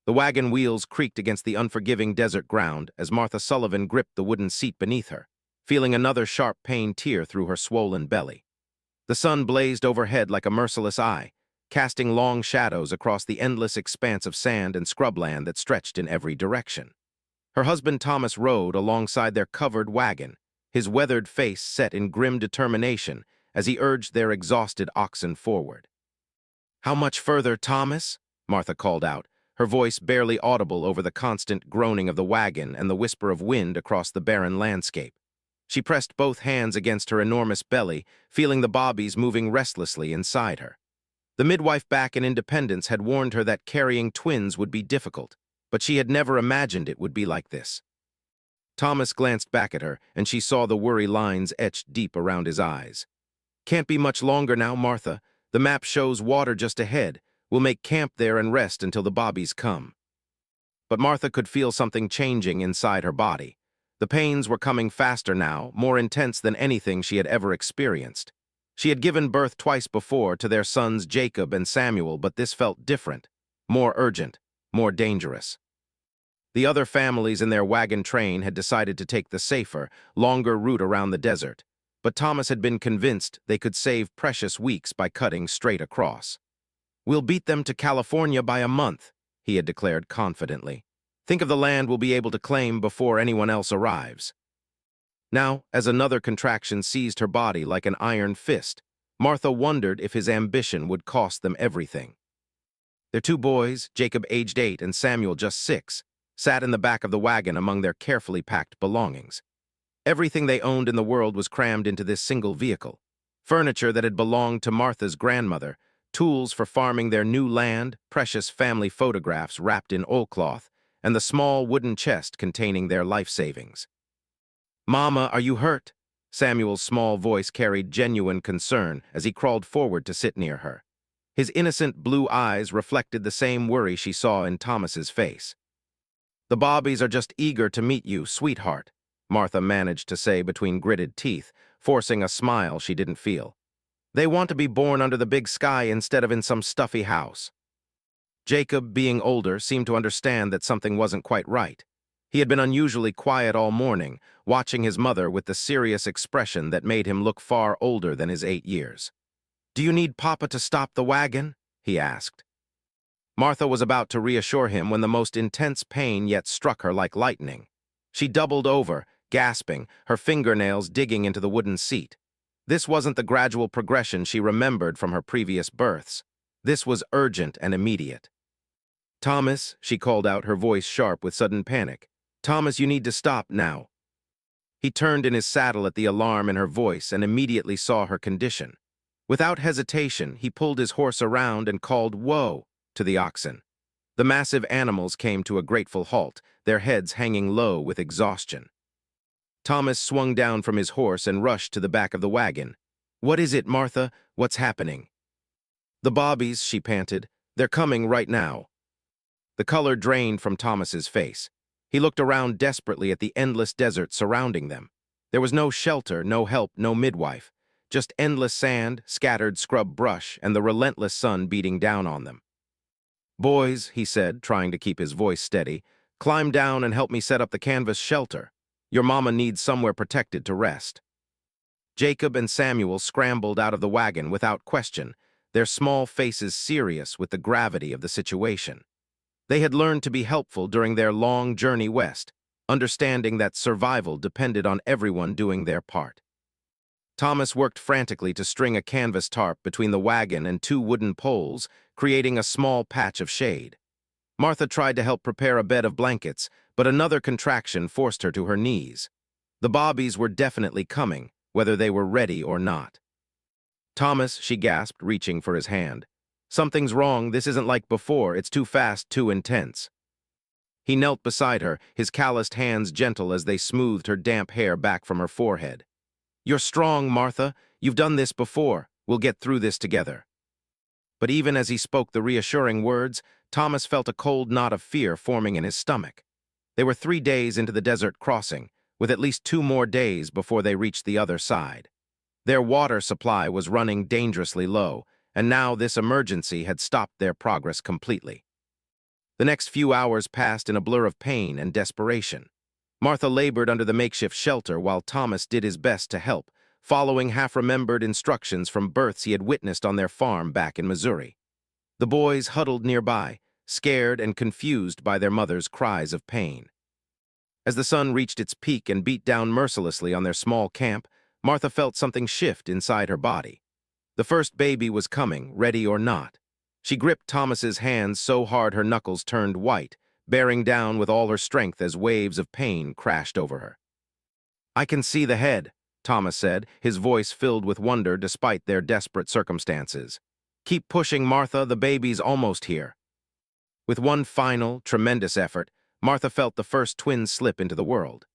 The wagon wheels creaked against the unforgiving desert ground as Martha Sullivan gripped the wooden seat beneath her, feeling another sharp pain tear through her swollen belly. The sun blazed overhead like a merciless eye, casting long shadows across the endless expanse of sand and scrubland that stretched in every direction. Her husband Thomas rode alongside their covered wagon, his weathered face set in grim determination as he urged their exhausted oxen forward. "How much further, Thomas?" Martha called out, her voice barely audible over the constant groaning of the wagon and the whisper of wind across the barren landscape. She pressed both hands against her enormous belly, feeling the bobbies moving restlessly inside her. The midwife back in Independence had warned her that carrying twins would be difficult, but she had never imagined it would be like this. Thomas glanced back at her, and she saw the worry lines etched deep around his eyes. "Can't be much longer now, Martha. The map shows water just ahead. We'll make camp there and rest until the bobbies come." But Martha could feel something changing inside her body. The pains were coming faster now, more intense than anything she had ever experienced. She had given birth twice before to their sons Jacob and Samuel, but this felt different, more urgent, more dangerous. The other families in their wagon train had decided to take the safer, longer route around the desert, but Thomas had been convinced they could save precious weeks by cutting straight across. "We'll beat them to California by a month," he had declared confidently. "Think of the land we'll be able to claim before anyone else arrives." Now, as another contraction seized her body like an iron fist, Martha wondered if his ambition would cost them everything. Their two boys, Jacob aged 8 and Samuel just 6, sat in the back of the wagon among their carefully packed belongings. Everything they owned in the world was crammed into this single vehicle. Furniture that had belonged to Martha's grandmother, tools for farming their new land, precious family photographs wrapped in oilcloth, and the small wooden chest containing their life savings. "Mama, are you hurt?" Samuel's small voice carried genuine concern as he crawled forward to sit near her. His innocent blue eyes reflected the same worry she saw in Thomas's face. "The bobbies are just eager to meet you, sweetheart," Martha managed to say between gritted teeth, forcing a smile she didn't feel. "They want to be born under the big sky instead of in some stuffy house." Jacob, being older, seemed to understand that something wasn't quite right. He had been unusually quiet all morning, watching his mother with the serious expression that made him look far older than his 8 years. "Do you need Papa to stop the wagon?" he asked. Martha was about to reassure him when the most intense pain yet struck her like lightning. She doubled over, gasping, her fingernails digging into the wooden seat. This wasn't the gradual progression she remembered from her previous births. This was urgent and immediate. "Thomas," she called out, her voice sharp with sudden panic. "Thomas, you need to stop now." He turned in his saddle at the alarm in her voice and immediately saw her condition. Without hesitation, he pulled his horse around and called "Whoa" to the oxen. The massive animals came to a grateful halt, their heads hanging low with exhaustion. Thomas swung down from his horse and rushed to the back of the wagon. "What is it, Martha? What's happening?" "The bobbies," she panted. "They're coming right now." The color drained from Thomas's face. He looked around desperately at the endless desert surrounding them. There was no shelter, no help, no midwife. Just endless sand, scattered scrub brush, and the relentless sun beating down on them. "Boys," he said, trying to keep his voice steady, "climb down and help me set up the canvas shelter. Your mama needs somewhere protected to rest." Jacob and Samuel scrambled out of the wagon without question, their small faces serious with the gravity of the situation. They had learned to be helpful during their long journey west, understanding that survival depended on everyone doing their part. Thomas worked frantically to string a canvas tarp between the wagon and 2 wooden poles, creating a small patch of shade. Martha tried to help prepare a bed of blankets, but another contraction forced her to her knees. The bobbies were definitely coming, whether they were ready or not. "Thomas," she gasped, reaching for his hand. "Something's wrong. This isn't like before. It's too fast, too intense." He knelt beside her, his calloused hands gentle as they smoothed her damp hair back from her forehead. "You're strong, Martha. You've done this before. We'll get through this together." But even as he spoke the reassuring words, Thomas felt a cold knot of fear forming in his stomach. They were 3 days into the desert crossing, with at least 2 more days before they reached the other side. Their water supply was running dangerously low, and now this emergency had stopped their progress completely. The next few hours passed in a blur of pain and desperation. Martha labored under the makeshift shelter while Thomas did his best to help, following half-remembered instructions from births he had witnessed on their farm back in Missouri. The boys huddled nearby, scared and confused by their mother's cries of pain. As the sun reached its peak and beat down mercilessly on their small camp, Martha felt something shift inside her body. The first baby was coming, ready or not. She gripped Thomas's hands so hard her knuckles turned white, bearing down with all her strength as waves of pain crashed over her. "I can see the head," Thomas said, his voice filled with wonder despite their desperate circumstances. "Keep pushing, Martha, the baby's almost here." With one final, tremendous effort, Martha felt the first twin slip into the world.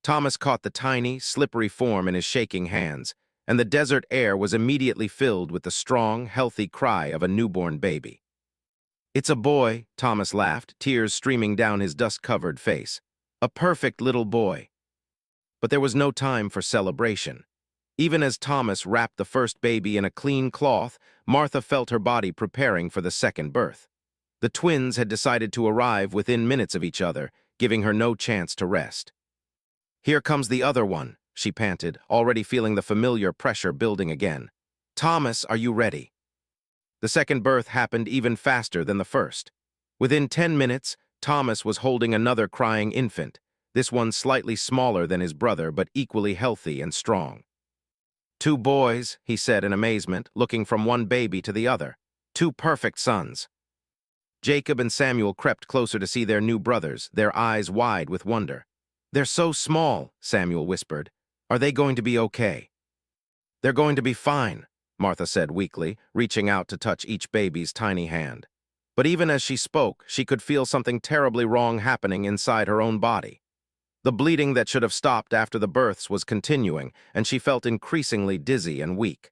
Thomas caught the tiny, slippery form in his shaking hands, and the desert air was immediately filled with the strong, healthy cry of a newborn baby. "It's a boy," Thomas laughed, tears streaming down his dust-covered face. "A perfect little boy." But there was no time for celebration. Even as Thomas wrapped the first baby in a clean cloth, Martha felt her body preparing for the second birth. The twins had decided to arrive within minutes of each other, giving her no chance to rest. "Here comes the other one," she panted, already feeling the familiar pressure building again. "Thomas, are you ready?" The second birth happened even faster than the first. Within 10 minutes, Thomas was holding another crying infant, this one slightly smaller than his brother but equally healthy and strong. "Two boys," he said in amazement, looking from one baby to the other. "Two perfect sons." Jacob and Samuel crept closer to see their new brothers, their eyes wide with wonder. "They're so small," Samuel whispered. "Are they going to be okay?" "They're going to be fine," Martha said weakly, reaching out to touch each baby's tiny hand. But even as she spoke, she could feel something terribly wrong happening inside her own body. The bleeding that should have stopped after the births was continuing, and she felt increasingly dizzy and weak.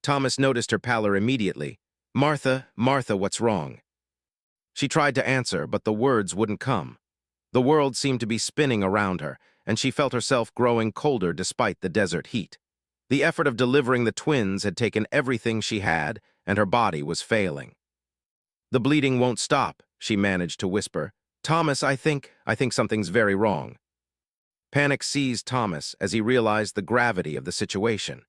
Thomas noticed her pallor immediately. "Martha, Martha, what's wrong?" She tried to answer, but the words wouldn't come. The world seemed to be spinning around her, and she felt herself growing colder despite the desert heat. The effort of delivering the twins had taken everything she had, and her body was failing. "The bleeding won't stop," she managed to whisper. "Thomas, I think something's very wrong." Panic seized Thomas as he realized the gravity of the situation.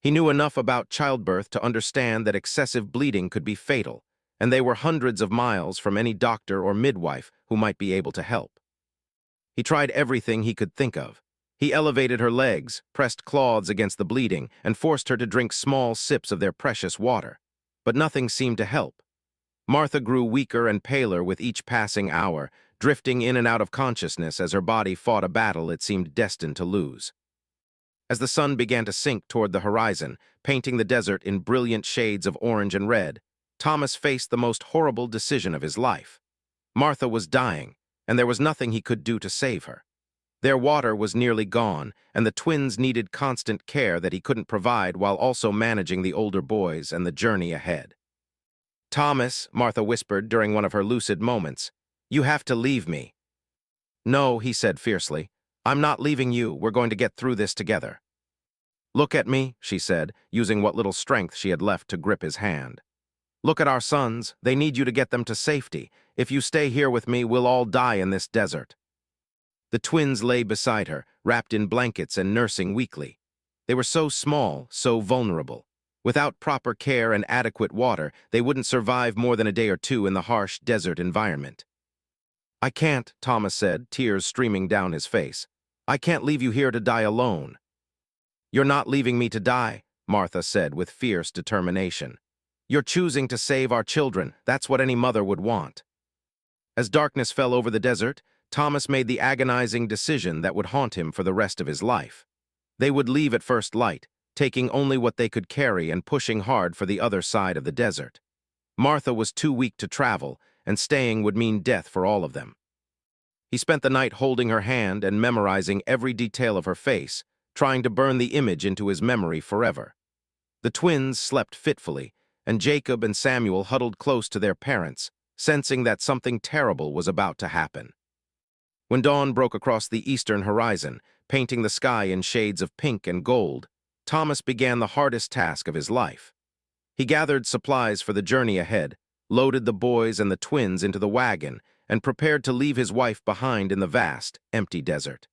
He knew enough about childbirth to understand that excessive bleeding could be fatal, and they were hundreds of miles from any doctor or midwife who might be able to help. He tried everything he could think of. He elevated her legs, pressed cloths against the bleeding, and forced her to drink small sips of their precious water. But nothing seemed to help. Martha grew weaker and paler with each passing hour, drifting in and out of consciousness as her body fought a battle it seemed destined to lose. As the sun began to sink toward the horizon, painting the desert in brilliant shades of orange and red, Thomas faced the most horrible decision of his life. Martha was dying, and there was nothing he could do to save her. Their water was nearly gone, and the twins needed constant care that he couldn't provide while also managing the older boys and the journey ahead. "Thomas," Martha whispered during one of her lucid moments, "you have to leave me." "No," he said fiercely. "I'm not leaving you. We're going to get through this together." "Look at me," she said, using what little strength she had left to grip his hand. "Look at our sons. They need you to get them to safety. If you stay here with me, we'll all die in this desert." The twins lay beside her, wrapped in blankets and nursing weakly. They were so small, so vulnerable. Without proper care and adequate water, they wouldn't survive more than a day or two in the harsh desert environment. "I can't," Thomas said, tears streaming down his face. "I can't leave you here to die alone." "You're not leaving me to die," Martha said with fierce determination. "You're choosing to save our children. That's what any mother would want." As darkness fell over the desert, Thomas made the agonizing decision that would haunt him for the rest of his life. They would leave at first light, taking only what they could carry and pushing hard for the other side of the desert. Martha was too weak to travel, and staying would mean death for all of them. He spent the night holding her hand and memorizing every detail of her face, trying to burn the image into his memory forever. The twins slept fitfully, and Jacob and Samuel huddled close to their parents, sensing that something terrible was about to happen. When dawn broke across the eastern horizon, painting the sky in shades of pink and gold, Thomas began the hardest task of his life. He gathered supplies for the journey ahead, loaded the boys and the twins into the wagon, and prepared to leave his wife behind in the vast, empty desert.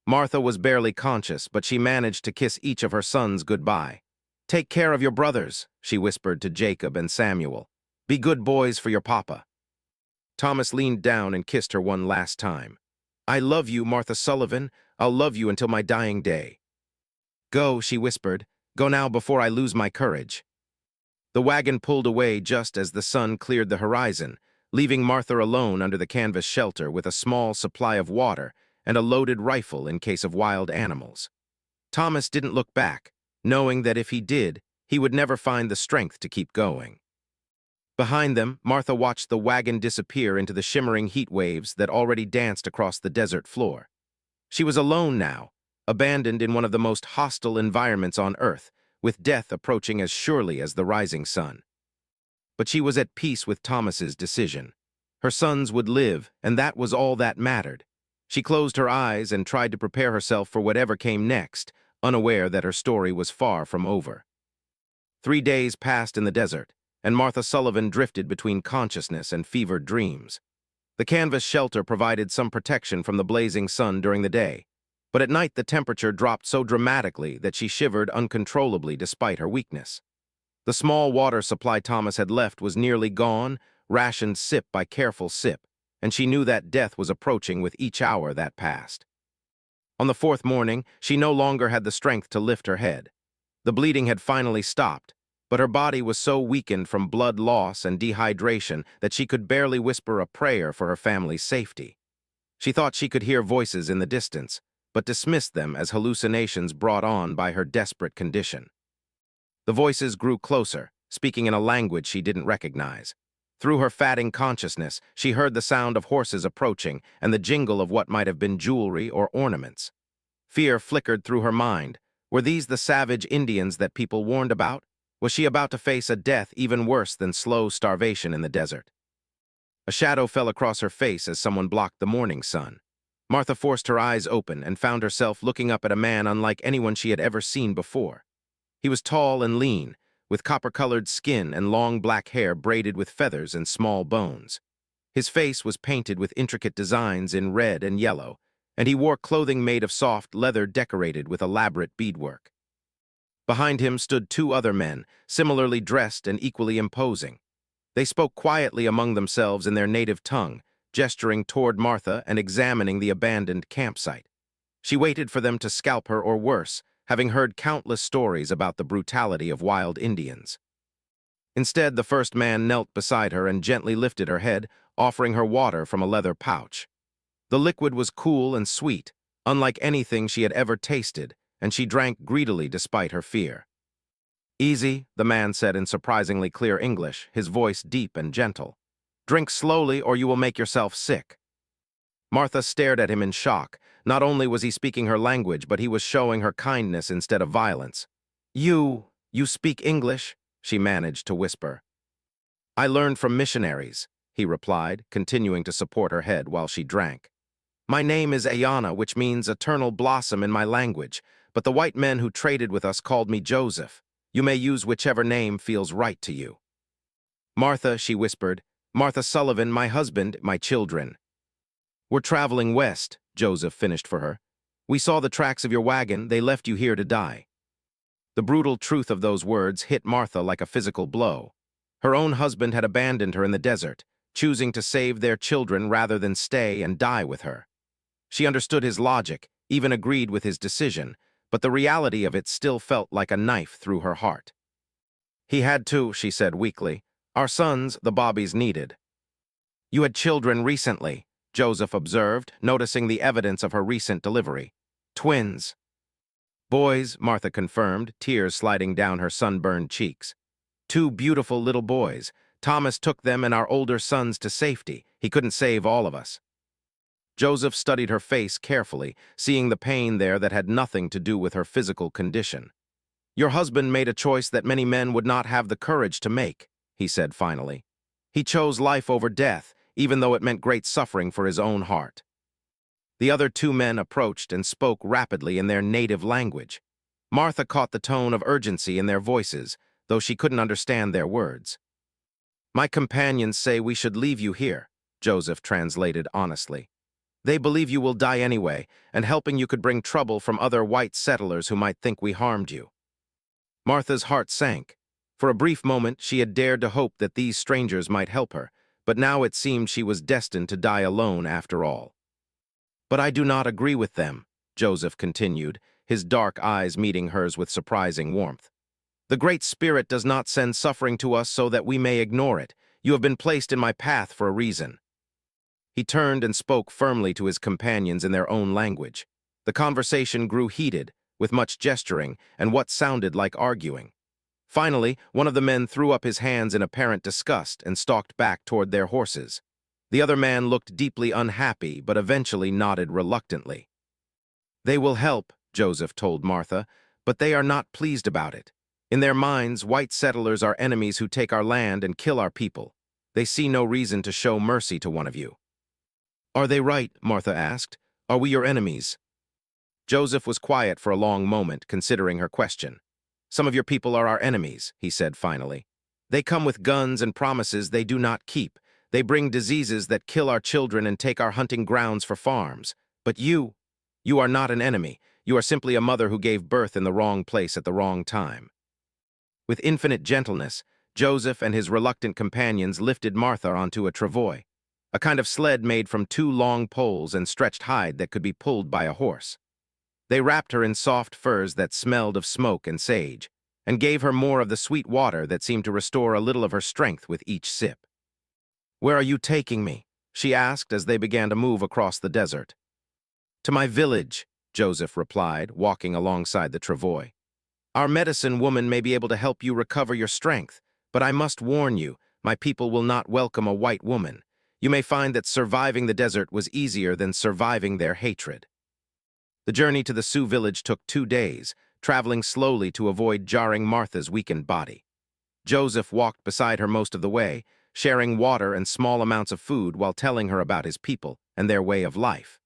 Martha was barely conscious, but she managed to kiss each of her sons goodbye. "Take care of your brothers," she whispered to Jacob and Samuel. "Be good boys for your papa." Thomas leaned down and kissed her one last time. "I love you, Martha Sullivan. I'll love you until my dying day." "Go," she whispered. "Go now before I lose my courage." The wagon pulled away just as the sun cleared the horizon, leaving Martha alone under the canvas shelter with a small supply of water and a loaded rifle in case of wild animals. Thomas didn't look back, knowing that if he did, he would never find the strength to keep going. Behind them, Martha watched the wagon disappear into the shimmering heat waves that already danced across the desert floor. She was alone now, abandoned in one of the most hostile environments on Earth, with death approaching as surely as the rising sun. But she was at peace with Thomas's decision. Her sons would live, and that was all that mattered. She closed her eyes and tried to prepare herself for whatever came next, unaware that her story was far from over. 3 days passed in the desert, and Martha Sullivan drifted between consciousness and fevered dreams. The canvas shelter provided some protection from the blazing sun during the day, but at night the temperature dropped so dramatically that she shivered uncontrollably despite her weakness. The small water supply Thomas had left was nearly gone, rationed sip by careful sip, and she knew that death was approaching with each hour that passed. On the 4th morning, she no longer had the strength to lift her head. The bleeding had finally stopped, but her body was so weakened from blood loss and dehydration that she could barely whisper a prayer for her family's safety. She thought she could hear voices in the distance, but dismissed them as hallucinations brought on by her desperate condition. The voices grew closer, speaking in a language she didn't recognize. Through her fatting consciousness, she heard the sound of horses approaching and the jingle of what might have been jewelry or ornaments. Fear flickered through her mind. Were these the savage Indians that people warned about? Was she about to face a death even worse than slow starvation in the desert? A shadow fell across her face as someone blocked the morning sun. Martha forced her eyes open and found herself looking up at a man unlike anyone she had ever seen before. He was tall and lean, with copper-colored skin and long black hair braided with feathers and small bones. His face was painted with intricate designs in red and yellow, and he wore clothing made of soft leather decorated with elaborate beadwork. Behind him stood 2 other men, similarly dressed and equally imposing. They spoke quietly among themselves in their native tongue, gesturing toward Martha and examining the abandoned campsite. She waited for them to scalp her or worse, having heard countless stories about the brutality of wild Indians. Instead, the first man knelt beside her and gently lifted her head, offering her water from a leather pouch. The liquid was cool and sweet, unlike anything she had ever tasted, and she drank greedily despite her fear. "Easy," the man said in surprisingly clear English, his voice deep and gentle. "Drink slowly or you will make yourself sick." Martha stared at him in shock. Not only was he speaking her language, but he was showing her kindness instead of violence. You speak English?" she managed to whisper. "I learned from missionaries," he replied, continuing to support her head while she drank. "My name is Ayana, which means eternal blossom in my language, but the white men who traded with us called me Joseph. You may use whichever name feels right to you." "Martha," she whispered. "Martha Sullivan, my husband, my children." "We're traveling west," Joseph finished for her. "We saw the tracks of your wagon. They left you here to die." The brutal truth of those words hit Martha like a physical blow. Her own husband had abandoned her in the desert, choosing to save their children rather than stay and die with her. She understood his logic, even agreed with his decision, but the reality of it still felt like a knife through her heart. "He had to," she said weakly. "Our sons, the Bobbies, needed." "You had children recently," Joseph observed, noticing the evidence of her recent delivery. "Twins." "Boys," Martha confirmed, tears sliding down her sunburned cheeks. "2 beautiful little boys. Thomas took them and our older sons to safety. He couldn't save all of us." Joseph studied her face carefully, seeing the pain there that had nothing to do with her physical condition. "Your husband made a choice that many men would not have the courage to make," he said finally. "He chose life over death, even though it meant great suffering for his own heart." The other 2 men approached and spoke rapidly in their native language. Martha caught the tone of urgency in their voices, though she couldn't understand their words. My companions say we should leave you here, Joseph translated honestly. They believe you will die anyway, and helping you could bring trouble from other white settlers who might think we harmed you. Martha's heart sank. For a brief moment, she had dared to hope that these strangers might help her, but now it seemed she was destined to die alone after all. But I do not agree with them, Joseph continued, his dark eyes meeting hers with surprising warmth. The Great Spirit does not send suffering to us so that we may ignore it. You have been placed in my path for a reason. He turned and spoke firmly to his companions in their own language. The conversation grew heated, with much gesturing and what sounded like arguing. Finally, one of the men threw up his hands in apparent disgust and stalked back toward their horses. The other man looked deeply unhappy, but eventually nodded reluctantly. They will help, Joseph told Martha, but they are not pleased about it. In their minds, white settlers are enemies who take our land and kill our people. They see no reason to show mercy to one of you. Are they right? Martha asked. Are we your enemies? Joseph was quiet for a long moment, considering her question. Some of your people are our enemies, he said finally. They come with guns and promises they do not keep. They bring diseases that kill our children and take our hunting grounds for farms. But you are not an enemy. You are simply a mother who gave birth in the wrong place at the wrong time. With infinite gentleness, Joseph and his reluctant companions lifted Martha onto a travois, a kind of sled made from two long poles and stretched hide that could be pulled by a horse. They wrapped her in soft furs that smelled of smoke and sage, and gave her more of the sweet water that seemed to restore a little of her strength with each sip. Where are you taking me? She asked as they began to move across the desert. To my village, Joseph replied, walking alongside the travois. Our medicine woman may be able to help you recover your strength, but I must warn you, my people will not welcome a white woman. You may find that surviving the desert was easier than surviving their hatred. The journey to the Sioux village took 2 days, traveling slowly to avoid jarring Martha's weakened body. Joseph walked beside her most of the way, sharing water and small amounts of food while telling her about his people and their way of life.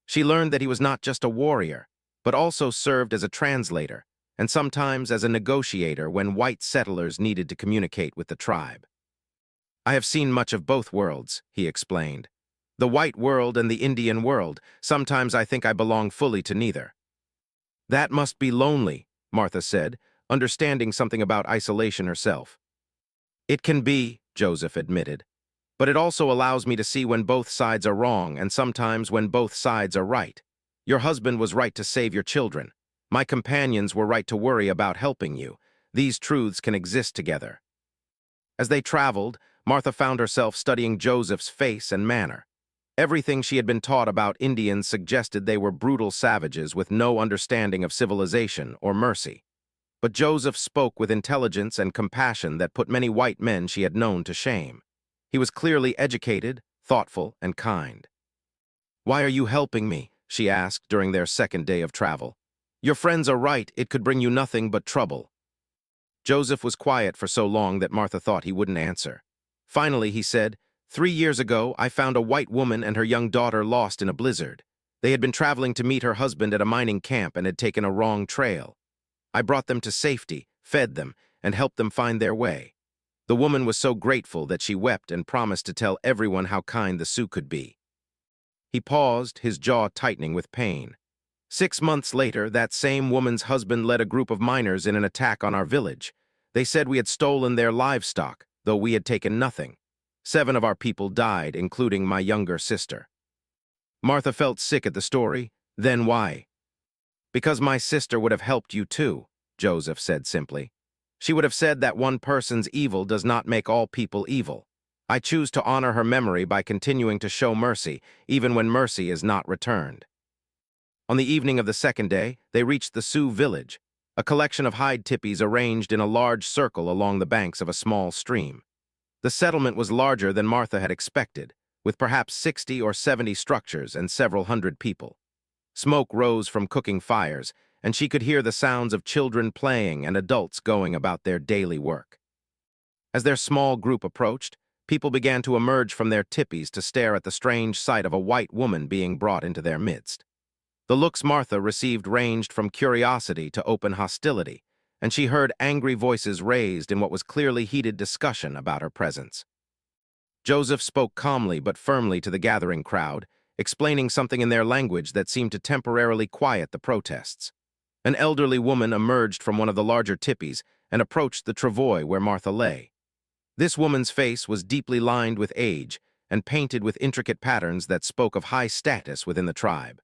She learned that he was not just a warrior, but also served as a translator, and sometimes as a negotiator when white settlers needed to communicate with the tribe. I have seen much of both worlds, he explained. The white world and the Indian world. Sometimes I think I belong fully to neither. That must be lonely, Martha said, understanding something about isolation herself. It can be, Joseph admitted, but it also allows me to see when both sides are wrong and sometimes when both sides are right. Your husband was right to save your children. My companions were right to worry about helping you. These truths can exist together. As they traveled, Martha found herself studying Joseph's face and manner. Everything she had been taught about Indians suggested they were brutal savages with no understanding of civilization or mercy. But Joseph spoke with intelligence and compassion that put many white men she had known to shame. He was clearly educated, thoughtful, and kind. Why are you helping me? She asked during their second day of travel. Your friends are right, it could bring you nothing but trouble. Joseph was quiet for so long that Martha thought he wouldn't answer. Finally, he said, 3 years ago, I found a white woman and her young daughter lost in a blizzard. They had been traveling to meet her husband at a mining camp and had taken a wrong trail. I brought them to safety, fed them, and helped them find their way. The woman was so grateful that she wept and promised to tell everyone how kind the Sioux could be. He paused, his jaw tightening with pain. 6 months later, that same woman's husband led a group of miners in an attack on our village. They said we had stolen their livestock, though we had taken nothing. 7 of our people died, including my younger sister. Martha felt sick at the story. Then why? Because my sister would have helped you too, Joseph said simply. She would have said that one person's evil does not make all people evil. I choose to honor her memory by continuing to show mercy, even when mercy is not returned. On the evening of the second day, they reached the Sioux village, a collection of hide tipis arranged in a large circle along the banks of a small stream. The settlement was larger than Martha had expected, with perhaps 60 or 70 structures and several hundred people. Smoke rose from cooking fires, and she could hear the sounds of children playing and adults going about their daily work. As their small group approached, people began to emerge from their tipis to stare at the strange sight of a white woman being brought into their midst. The looks Martha received ranged from curiosity to open hostility, and she heard angry voices raised in what was clearly heated discussion about her presence. Joseph spoke calmly but firmly to the gathering crowd, explaining something in their language that seemed to temporarily quiet the protests. An elderly woman emerged from one of the larger tipis and approached the travois where Martha lay. This woman's face was deeply lined with age and painted with intricate patterns that spoke of high status within the tribe.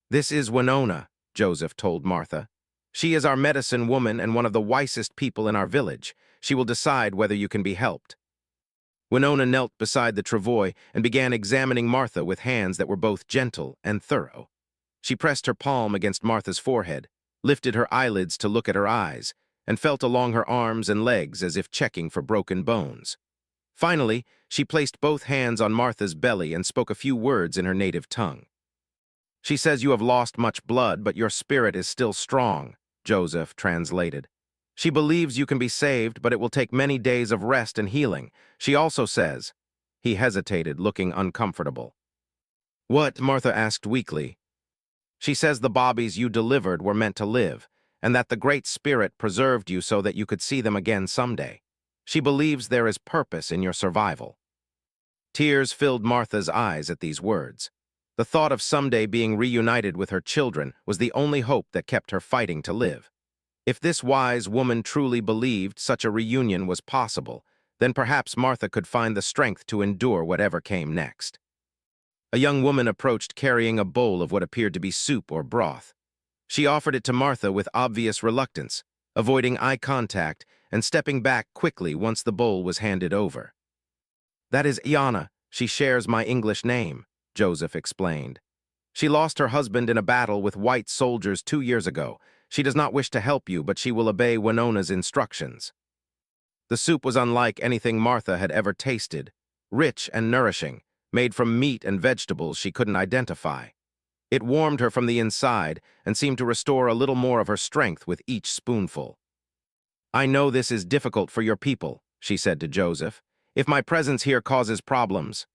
"This is Winona," Joseph told Martha. "She is our medicine woman and one of the wisest people in our village. She will decide whether you can be helped." Winona knelt beside the travois and began examining Martha with hands that were both gentle and thorough. She pressed her palm against Martha's forehead, lifted her eyelids to look at her eyes, and felt along her arms and legs as if checking for broken bones. Finally, she placed both hands on Martha's belly and spoke a few words in her native tongue. "She says you have lost much blood, but your spirit is still strong," Joseph translated. "She believes you can be saved, but it will take many days of rest and healing. She also says—" He hesitated, looking uncomfortable. "What?" Martha asked weakly. "She says the bobbies you delivered were meant to live, and that the Great Spirit preserved you so that you could see them again someday. She believes there is purpose in your survival." Tears filled Martha's eyes at these words. The thought of someday being reunited with her children was the only hope that kept her fighting to live. If this wise woman truly believed such a reunion was possible, then perhaps Martha could find the strength to endure whatever came next. A young woman approached carrying a bowl of what appeared to be soup or broth. She offered it to Martha with obvious reluctance, avoiding eye contact and stepping back quickly once the bowl was handed over. "That is Iana. She shares my English name," Joseph explained. "She lost her husband in a battle with white soldiers 2 years ago. She does not wish to help you, but she will obey Winona's instructions." The soup was unlike anything Martha had ever tasted, rich and nourishing, made from meat and vegetables she couldn't identify. It warmed her from the inside and seemed to restore a little more of her strength with each spoonful. "I know this is difficult for your people," she said to Joseph. "If my presence here causes problems—"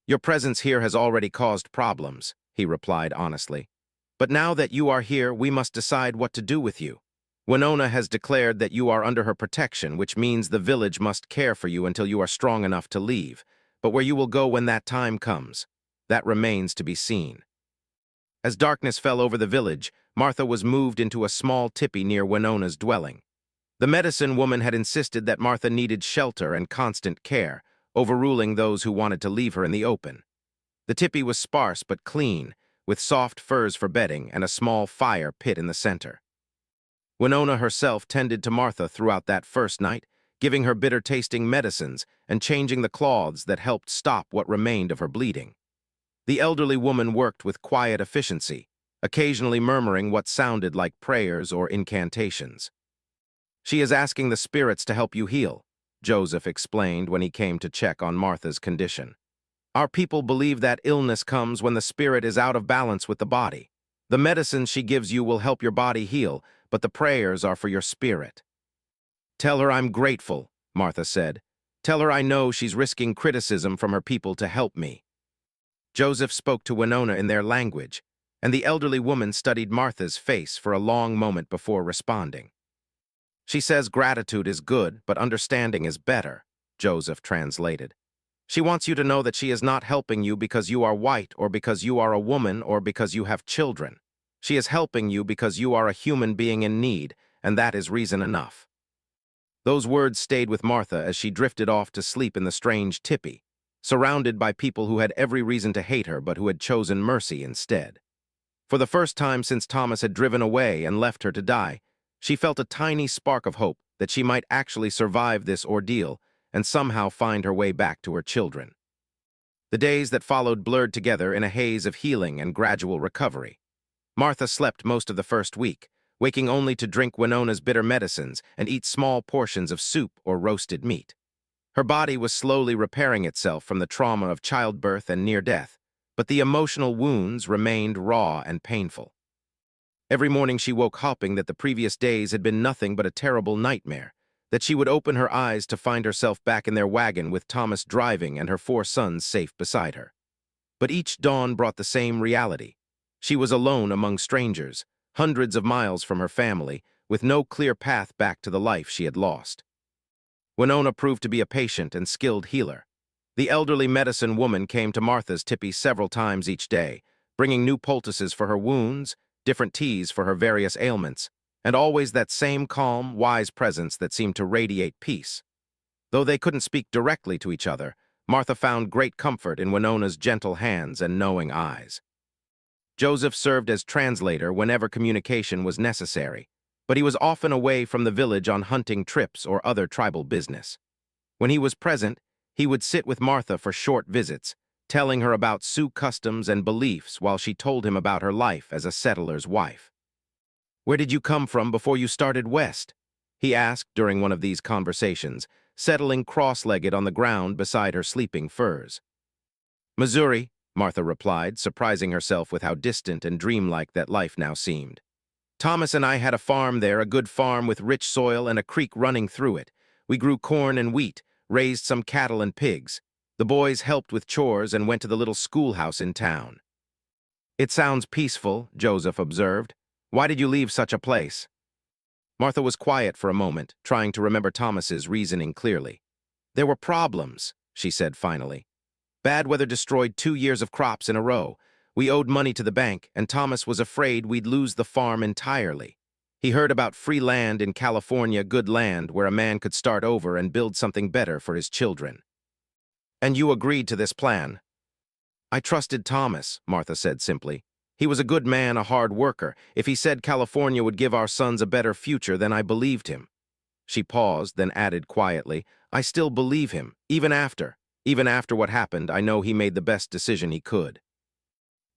"Your presence here has already caused problems," he replied honestly. "But now that you are here, we must decide what to do with you. Winona has declared that you are under her protection, which means the village must care for you until you are strong enough to leave. But where you will go when that time comes, that remains to be seen." As darkness fell over the village, Martha was moved into a small tipi near Winona's dwelling. The medicine woman had insisted that Martha needed shelter and constant care, overruling those who wanted to leave her in the open. The tipi was sparse but clean, with soft furs for bedding and a small fire pit in the center. Winona herself tended to Martha throughout that first night, giving her bitter-tasting medicines and changing the cloths that helped stop what remained of her bleeding. The elderly woman worked with quiet efficiency, occasionally murmuring what sounded like prayers or incantations. "She is asking the spirits to help you heal," Joseph explained when he came to check on Martha's condition. "Our people believe that illness comes when the spirit is out of balance with the body. The medicine she gives you will help your body heal, but the prayers are for your spirit." "Tell her I'm grateful," Martha said. "Tell her I know she's risking criticism from her people to help me." Joseph spoke to Winona in their language, and the elderly woman studied Martha's face for a long moment before responding. "She says gratitude is good, but understanding is better," Joseph translated. "She wants you to know that she is not helping you because you are white or because you are a woman or because you have children. She is helping you because you are a human being in need, and that is reason enough." Those words stayed with Martha as she drifted off to sleep in the strange tipi, surrounded by people who had every reason to hate her but who had chosen mercy instead. For the first time since Thomas had driven away and left her to die, she felt a tiny spark of hope that she might actually survive this ordeal and somehow find her way back to her children. The days that followed blurred together in a haze of healing and gradual recovery. Martha slept most of the first week, waking only to drink Winona's bitter medicines and eat small portions of soup or roasted meat. Her body was slowly repairing itself from the trauma of childbirth and near death, but the emotional wounds remained raw and painful. Every morning she woke hoping that the previous days had been nothing but a terrible nightmare, that she would open her eyes to find herself back in their wagon with Thomas driving and her 4 sons safe beside her. But each dawn brought the same reality. She was alone among strangers, hundreds of miles from her family, with no clear path back to the life she had lost. Winona proved to be a patient and skilled healer. The elderly medicine woman came to Martha's tipi several times each day, bringing new poultices for her wounds, different teas for her various ailments, and always that same calm, wise presence that seemed to radiate peace. Though they couldn't speak directly to each other, Martha found great comfort in Winona's gentle hands and knowing eyes. Joseph served as translator whenever communication was necessary, but he was often away from the village on hunting trips or other tribal business. When he was present, he would sit with Martha for short visits, telling her about Sioux customs and beliefs while she told him about her life as a settler's wife. "Where did you come from before you started west?" he asked during one of these conversations, settling cross-legged on the ground beside her sleeping furs. "Missouri," Martha replied, surprising herself with how distant and dreamlike that life now seemed. "Thomas and I had a farm there, a good farm with rich soil and a creek running through it. We grew corn and wheat, raised some cattle and pigs. The boys helped with chores and went to the little schoolhouse in town." "It sounds peaceful," Joseph observed. "Why did you leave such a place?" Martha was quiet for a moment, trying to remember Thomas's reasoning clearly. "There were problems," she said finally. "Bad weather destroyed 2 years of crops in a row. We owed money to the bank, and Thomas was afraid we'd lose the farm entirely. He heard about free land in California, good land where a man could start over and build something better for his children." "And you agreed to this plan?" "I trusted Thomas," Martha said simply. "He was a good man, a hard worker. If he said California would give our sons a better future, then I believed him." She paused, then added quietly, "I still believe him, even after what happened. I know he made the best decision he could."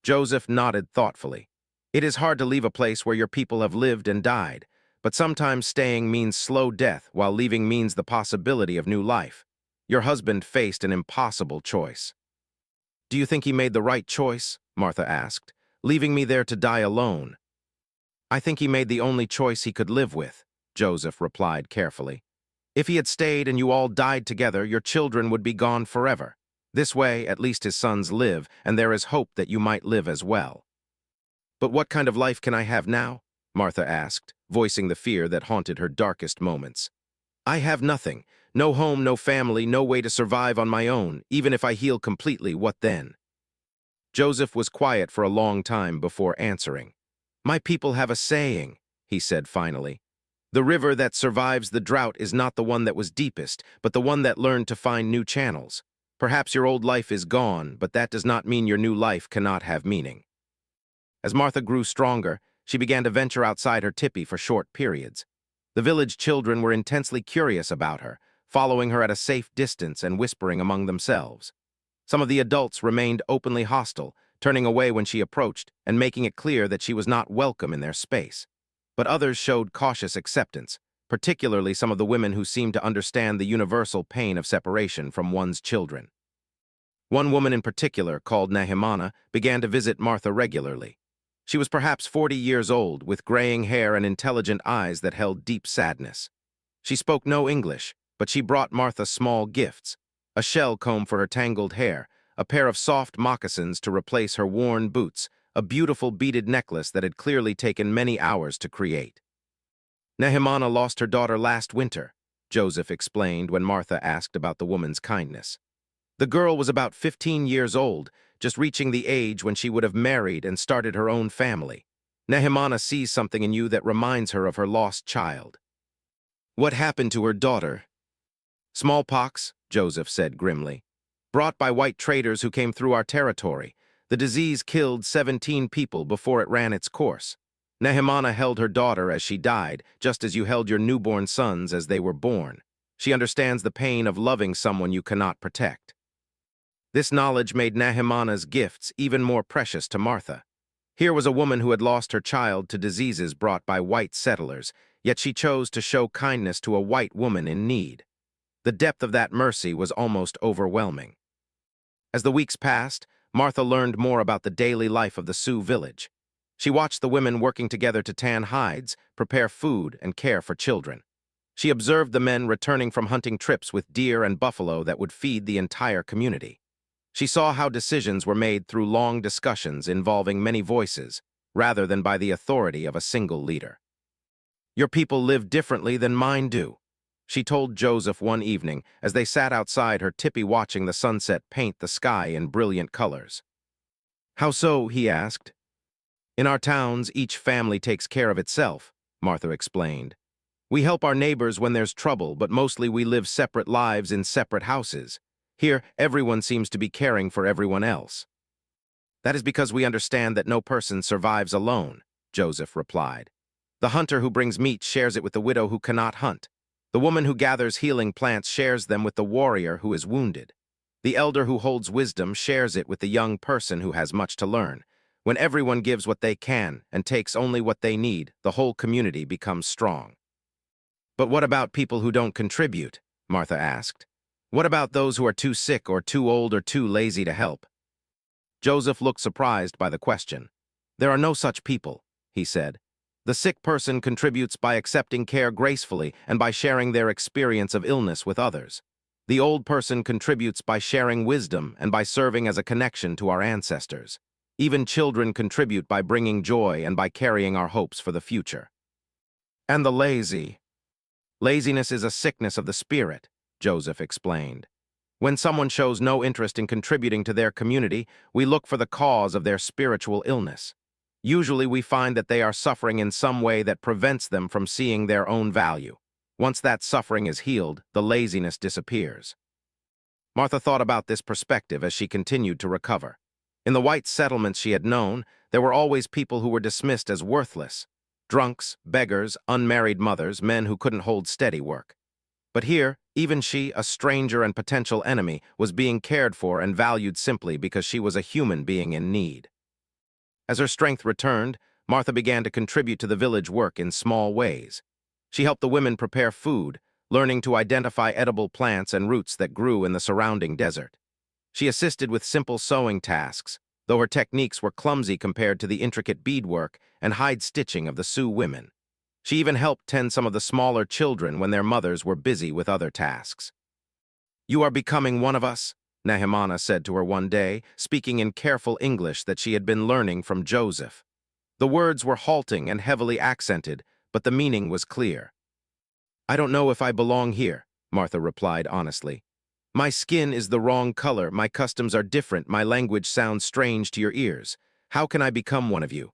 Joseph nodded thoughtfully. "It is hard to leave a place where your people have lived and died, but sometimes staying means slow death, while leaving means the possibility of new life. Your husband faced an impossible choice." "Do you think he made the right choice?" Martha asked, "leaving me there to die alone?" "I think he made the only choice he could live with," Joseph replied carefully. "If he had stayed and you all died together, your children would be gone forever. This way, at least his sons live, and there is hope that you might live as well." "But what kind of life can I have now?" Martha asked, voicing the fear that haunted her darkest moments. "I have nothing. No home, no family, no way to survive on my own. Even if I heal completely, what then?" Joseph was quiet for a long time before answering. "My people have a saying," he said finally. "The river that survives the drought is not the one that was deepest, but the one that learned to find new channels. Perhaps your old life is gone, but that does not mean your new life cannot have meaning." As Martha grew stronger, she began to venture outside her tipi for short periods. The village children were intensely curious about her, following her at a safe distance and whispering among themselves. Some of the adults remained openly hostile, turning away when she approached and making it clear that she was not welcome in their space. But others showed cautious acceptance, particularly some of the women who seemed to understand the universal pain of separation from one's children. One woman in particular, called Nahimana, began to visit Martha regularly. She was perhaps 40 years old, with graying hair and intelligent eyes that held deep sadness. She spoke no English, but she brought Martha small gifts: a shell comb for her tangled hair, a pair of soft moccasins to replace her worn boots, a beautiful beaded necklace that had clearly taken many hours to create. "Nehemana lost her daughter last winter," Joseph explained when Martha asked about the woman's kindness. "The girl was about 15 years old, just reaching the age when she would have married and started her own family. Nehemana sees something in you that reminds her of her lost child." "What happened to her daughter?" "Smallpox," Joseph said grimly. "Brought by white traders who came through our territory. The disease killed 17 people before it ran its course. Nehemana held her daughter as she died, just as you held your newborn sons as they were born. She understands the pain of loving someone you cannot protect." This knowledge made Nehemana's gifts even more precious to Martha. Here was a woman who had lost her child to diseases brought by white settlers, yet she chose to show kindness to a white woman in need. The depth of that mercy was almost overwhelming. As the weeks passed, Martha learned more about the daily life of the Sioux village. She watched the women working together to tan hides, prepare food, and care for children. She observed the men returning from hunting trips with deer and buffalo that would feed the entire community. She saw how decisions were made through long discussions involving many voices, rather than by the authority of a single leader. "Your people live differently than mine do," she told Joseph one evening as they sat outside her tipi watching the sunset paint the sky in brilliant colors. "How so?" he asked. "In our towns, each family takes care of itself," Martha explained. "We help our neighbors when there's trouble, but mostly we live separate lives in separate houses. Here, everyone seems to be caring for everyone else." "That is because we understand that no person survives alone," Joseph replied. "The hunter who brings meat shares it with the widow who cannot hunt. The woman who gathers healing plants shares them with the warrior who is wounded. The elder who holds wisdom shares it with the young person who has much to learn. When everyone gives what they can and takes only what they need, the whole community becomes strong." "But what about people who don't contribute?" Martha asked. "What about those who are too sick or too old or too lazy to help?" Joseph looked surprised by the question. "There are no such people," he said. "The sick person contributes by accepting care gracefully and by sharing their experience of illness with others. The old person contributes by sharing wisdom and by serving as a connection to our ancestors. Even children contribute by bringing joy and by carrying our hopes for the future." "And the lazy?" "Laziness is a sickness of the spirit," Joseph explained. "When someone shows no interest in contributing to their community, we look for the cause of their spiritual illness. Usually we find that they are suffering in some way that prevents them from seeing their own value. Once that suffering is healed, the laziness disappears." Martha thought about this perspective as she continued to recover. In the white settlements she had known, there were always people who were dismissed as worthless. Drunks, beggars, unmarried mothers, men who couldn't hold steady work. But here, even she, a stranger and potential enemy, was being cared for and valued simply because she was a human being in need. As her strength returned, Martha began to contribute to the village work in small ways. She helped the women prepare food, learning to identify edible plants and roots that grew in the surrounding desert. She assisted with simple sewing tasks, though her techniques were clumsy compared to the intricate beadwork and hide stitching of the Sioux women. She even helped tend some of the smaller children when their mothers were busy with other tasks. "You are becoming one of us," Nehemiah said to her one day, speaking in careful English that she had been learning from Joseph. The words were halting and heavily accented, but the meaning was clear. "I don't know if I belong here," Martha replied honestly. "My skin is the wrong color, my customs are different, my language sounds strange to your ears. How can I become one of you?"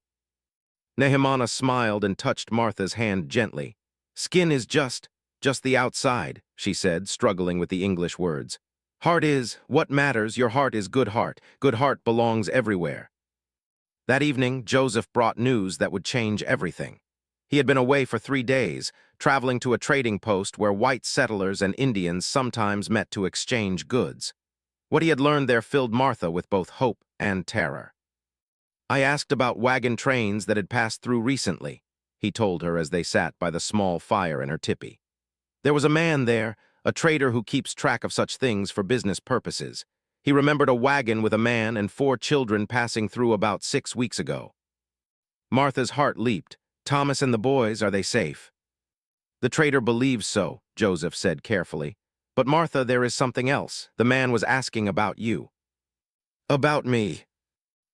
Nehemiah smiled and touched Martha's hand gently. "Skin is just the outside," she said, struggling with the English words. "Heart is, what matters, your heart is good heart. Good heart belongs everywhere." That evening, Joseph brought news that would change everything. He had been away for 3 days, traveling to a trading post where white settlers and Indians sometimes met to exchange goods. What he had learned there filled Martha with both hope and terror. "I asked about wagon trains that had passed through recently," he told her as they sat by the small fire in her tipi. "There was a man there, a trader who keeps track of such things for business purposes. He remembered a wagon with a man and 4 children passing through about 6 weeks ago." Martha's heart leaped. "Thomas and the boys, are they safe?" "The trader believes so," Joseph said carefully. "But Martha, there is something else. The man was asking about you." "About me?"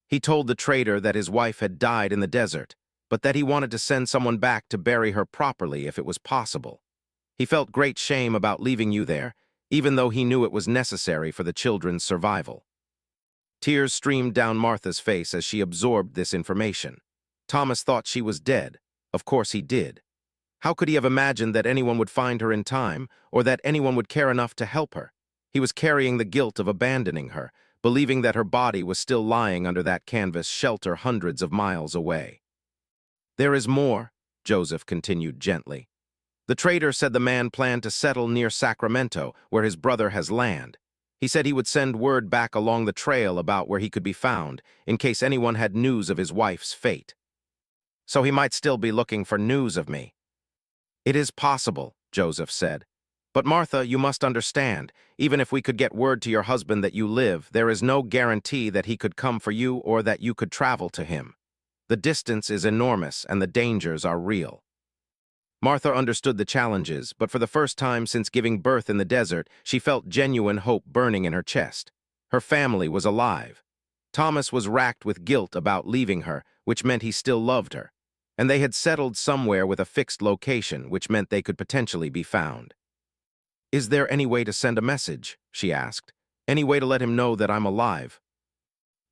He told the trader that his wife had died in the desert, but that he wanted to send someone back to bury her properly if it was possible. He felt great shame about leaving you there, even though he knew it was necessary for the children's survival. Tears streamed down Martha's face as she absorbed this information. Thomas thought she was dead. Of course he did. How could he have imagined that anyone would find her in time, or that anyone would care enough to help her? He was carrying the guilt of abandoning her, believing that her body was still lying under that canvas shelter hundreds of miles away. "There is more," Joseph continued gently. "The trader said the man planned to settle near Sacramento, where his brother has land. He said he would send word back along the trail about where he could be found, in case anyone had news of his wife's fate." "So he might still be looking for news of me." "It is possible," Joseph said. "But Martha, you must understand, even if we could get word to your husband that you live, there is no guarantee that he could come for you or that you could travel to him. The distance is enormous and the dangers are real." Martha understood the challenges, but for the first time since giving birth in the desert, she felt genuine hope burning in her chest. Her family was alive. Thomas was racked with guilt about leaving her, which meant he still loved her. And they had settled somewhere with a fixed location, which meant they could potentially be found. "Is there any way to send a message?" she asked. "Any way to let him know that I'm alive?"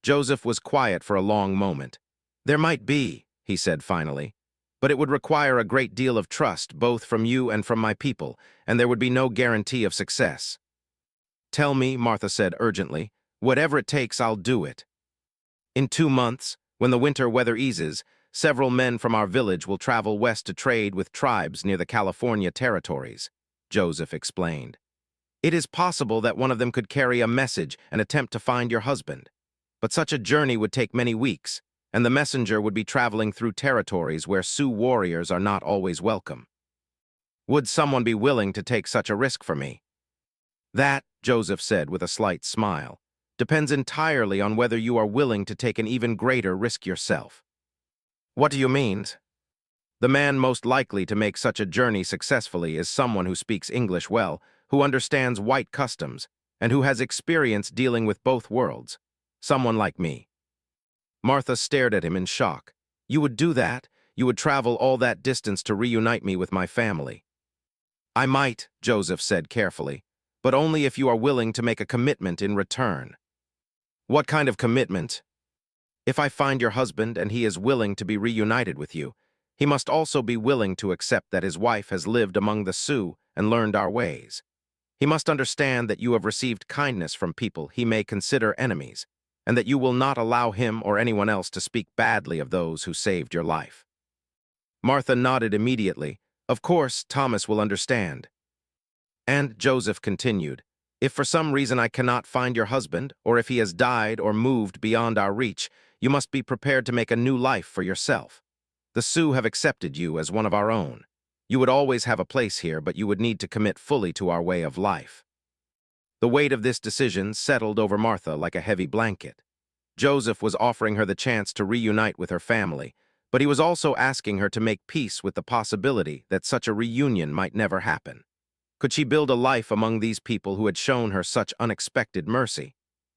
Joseph was quiet for a long moment. "There might be," he said finally, "but it would require a great deal of trust, both from you and from my people, and there would be no guarantee of success." "Tell me," Martha said urgently. "Whatever it takes, I'll do it." "In 2 months, when the winter weather eases, several men from our village will travel west to trade with tribes near the California territories," Joseph explained. "It is possible that one of them could carry a message and attempt to find your husband. But such a journey would take many weeks, and the messenger would be traveling through territories where Sioux warriors are not always welcome. Would someone be willing to take such a risk for me?" "That," Joseph said with a slight smile, "depends entirely on whether you are willing to take an even greater risk yourself." "What do you mean?" "The man most likely to make such a journey successfully is someone who speaks English well, who understands white customs, and who has experience dealing with both worlds. Someone like me." Martha stared at him in shock. "You would do that? You would travel all that distance to reunite me with my family?" "I might," Joseph said carefully, "but only if you are willing to make a commitment in return." "What kind of commitment?" "If I find your husband and he is willing to be reunited with you, he must also be willing to accept that his wife has lived among the Sioux and learned our ways. He must understand that you have received kindness from people he may consider enemies, and that you will not allow him or anyone else to speak badly of those who saved your life." Martha nodded immediately. "Of course, Thomas will understand." And Joseph continued, "If for some reason I cannot find your husband, or if he has died or moved beyond our reach, you must be prepared to make a new life for yourself. The Sioux have accepted you as one of our own. You would always have a place here, but you would need to commit fully to our way of life." The weight of this decision settled over Martha like a heavy blanket. Joseph was offering her the chance to reunite with her family, but he was also asking her to make peace with the possibility that such a reunion might never happen. Could she build a life among these people who had shown her such unexpected mercy?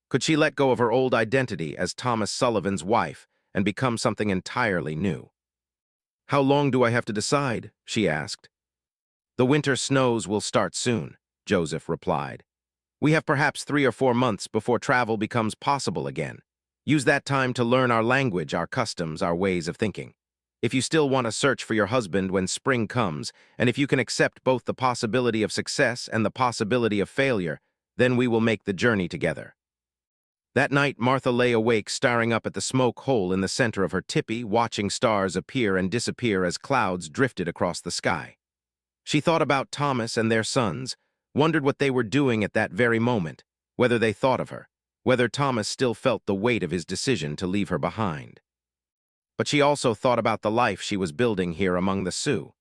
Could she let go of her old identity as Thomas Sullivan's wife and become something entirely new? "How long do I have to decide?" she asked. "The winter snows will start soon," Joseph replied. "We have perhaps 3 or 4 months before travel becomes possible again. Use that time to learn our language, our customs, our ways of thinking. If you still want to search for your husband when spring comes, and if you can accept both the possibility of success and the possibility of failure, then we will make the journey together." That night, Martha lay awake, staring up at the smoke hole in the center of her tipi, watching stars appear and disappear as clouds drifted across the sky. She thought about Thomas and their sons, wondered what they were doing at that very moment, whether they thought of her, whether Thomas still felt the weight of his decision to leave her behind. But she also thought about the life she was building here among the Sioux.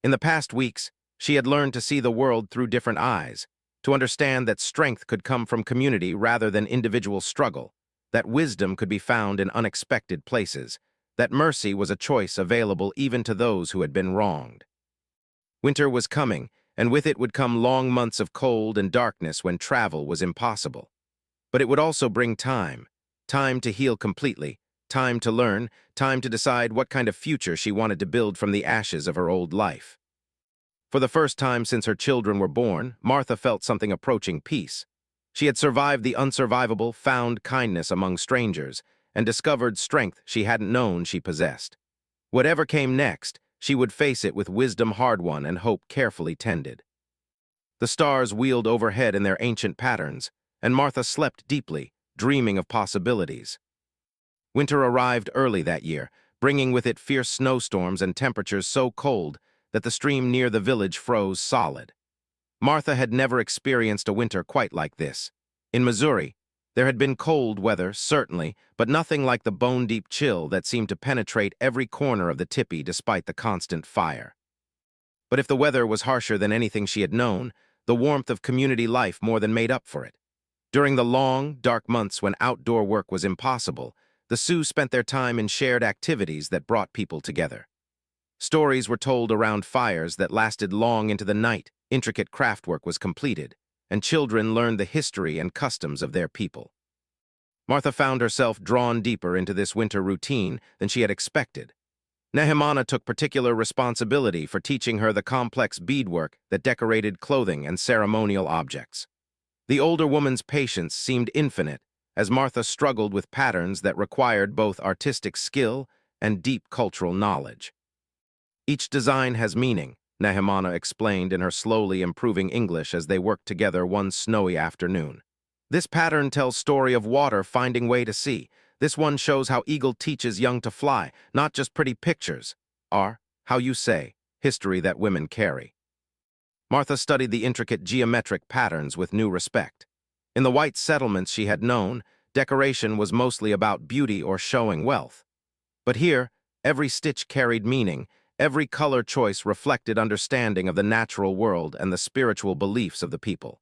In the past weeks, she had learned to see the world through different eyes, to understand that strength could come from community rather than individual struggle, that wisdom could be found in unexpected places, that mercy was a choice available even to those who had been wronged. Winter was coming, and with it would come long months of cold and darkness when travel was impossible. But it would also bring time, time to heal completely, time to learn, time to decide what kind of future she wanted to build from the ashes of her old life. For the first time since her children were born, Martha felt something approaching peace. She had survived the unsurvivable, found kindness among strangers, and discovered strength she hadn't known she possessed. Whatever came next, she would face it with wisdom hard-won and hope carefully tended. The stars wheeled overhead in their ancient patterns, and Martha slept deeply, dreaming of possibilities. Winter arrived early that year, bringing with it fierce snowstorms and temperatures so cold that the stream near the village froze solid. Martha had never experienced a winter quite like this. In Missouri, there had been cold weather, certainly, but nothing like the bone-deep chill that seemed to penetrate every corner of the tipi despite the constant fire. But if the weather was harsher than anything she had known, the warmth of community life more than made up for it. During the long, dark months when outdoor work was impossible, the Sioux spent their time in shared activities that brought people together. Stories were told around fires that lasted long into the night, intricate craftwork was completed, and children learned the history and customs of their people. Martha found herself drawn deeper into this winter routine than she had expected. Nehemana took particular responsibility for teaching her the complex beadwork that decorated clothing and ceremonial objects. The older woman's patience seemed infinite as Martha struggled with patterns that required both artistic skill and deep cultural knowledge. Each design has meaning, Nehemana explained in her slowly improving English as they worked together one snowy afternoon. This pattern tells story of water finding way to sea. This one shows how eagle teaches young to fly, not just pretty pictures, are, how you say, history that women carry. Martha studied the intricate geometric patterns with new respect. In the white settlements she had known, decoration was mostly about beauty or showing wealth. But here, every stitch carried meaning, every color choice reflected understanding of the natural world and the spiritual beliefs of the people.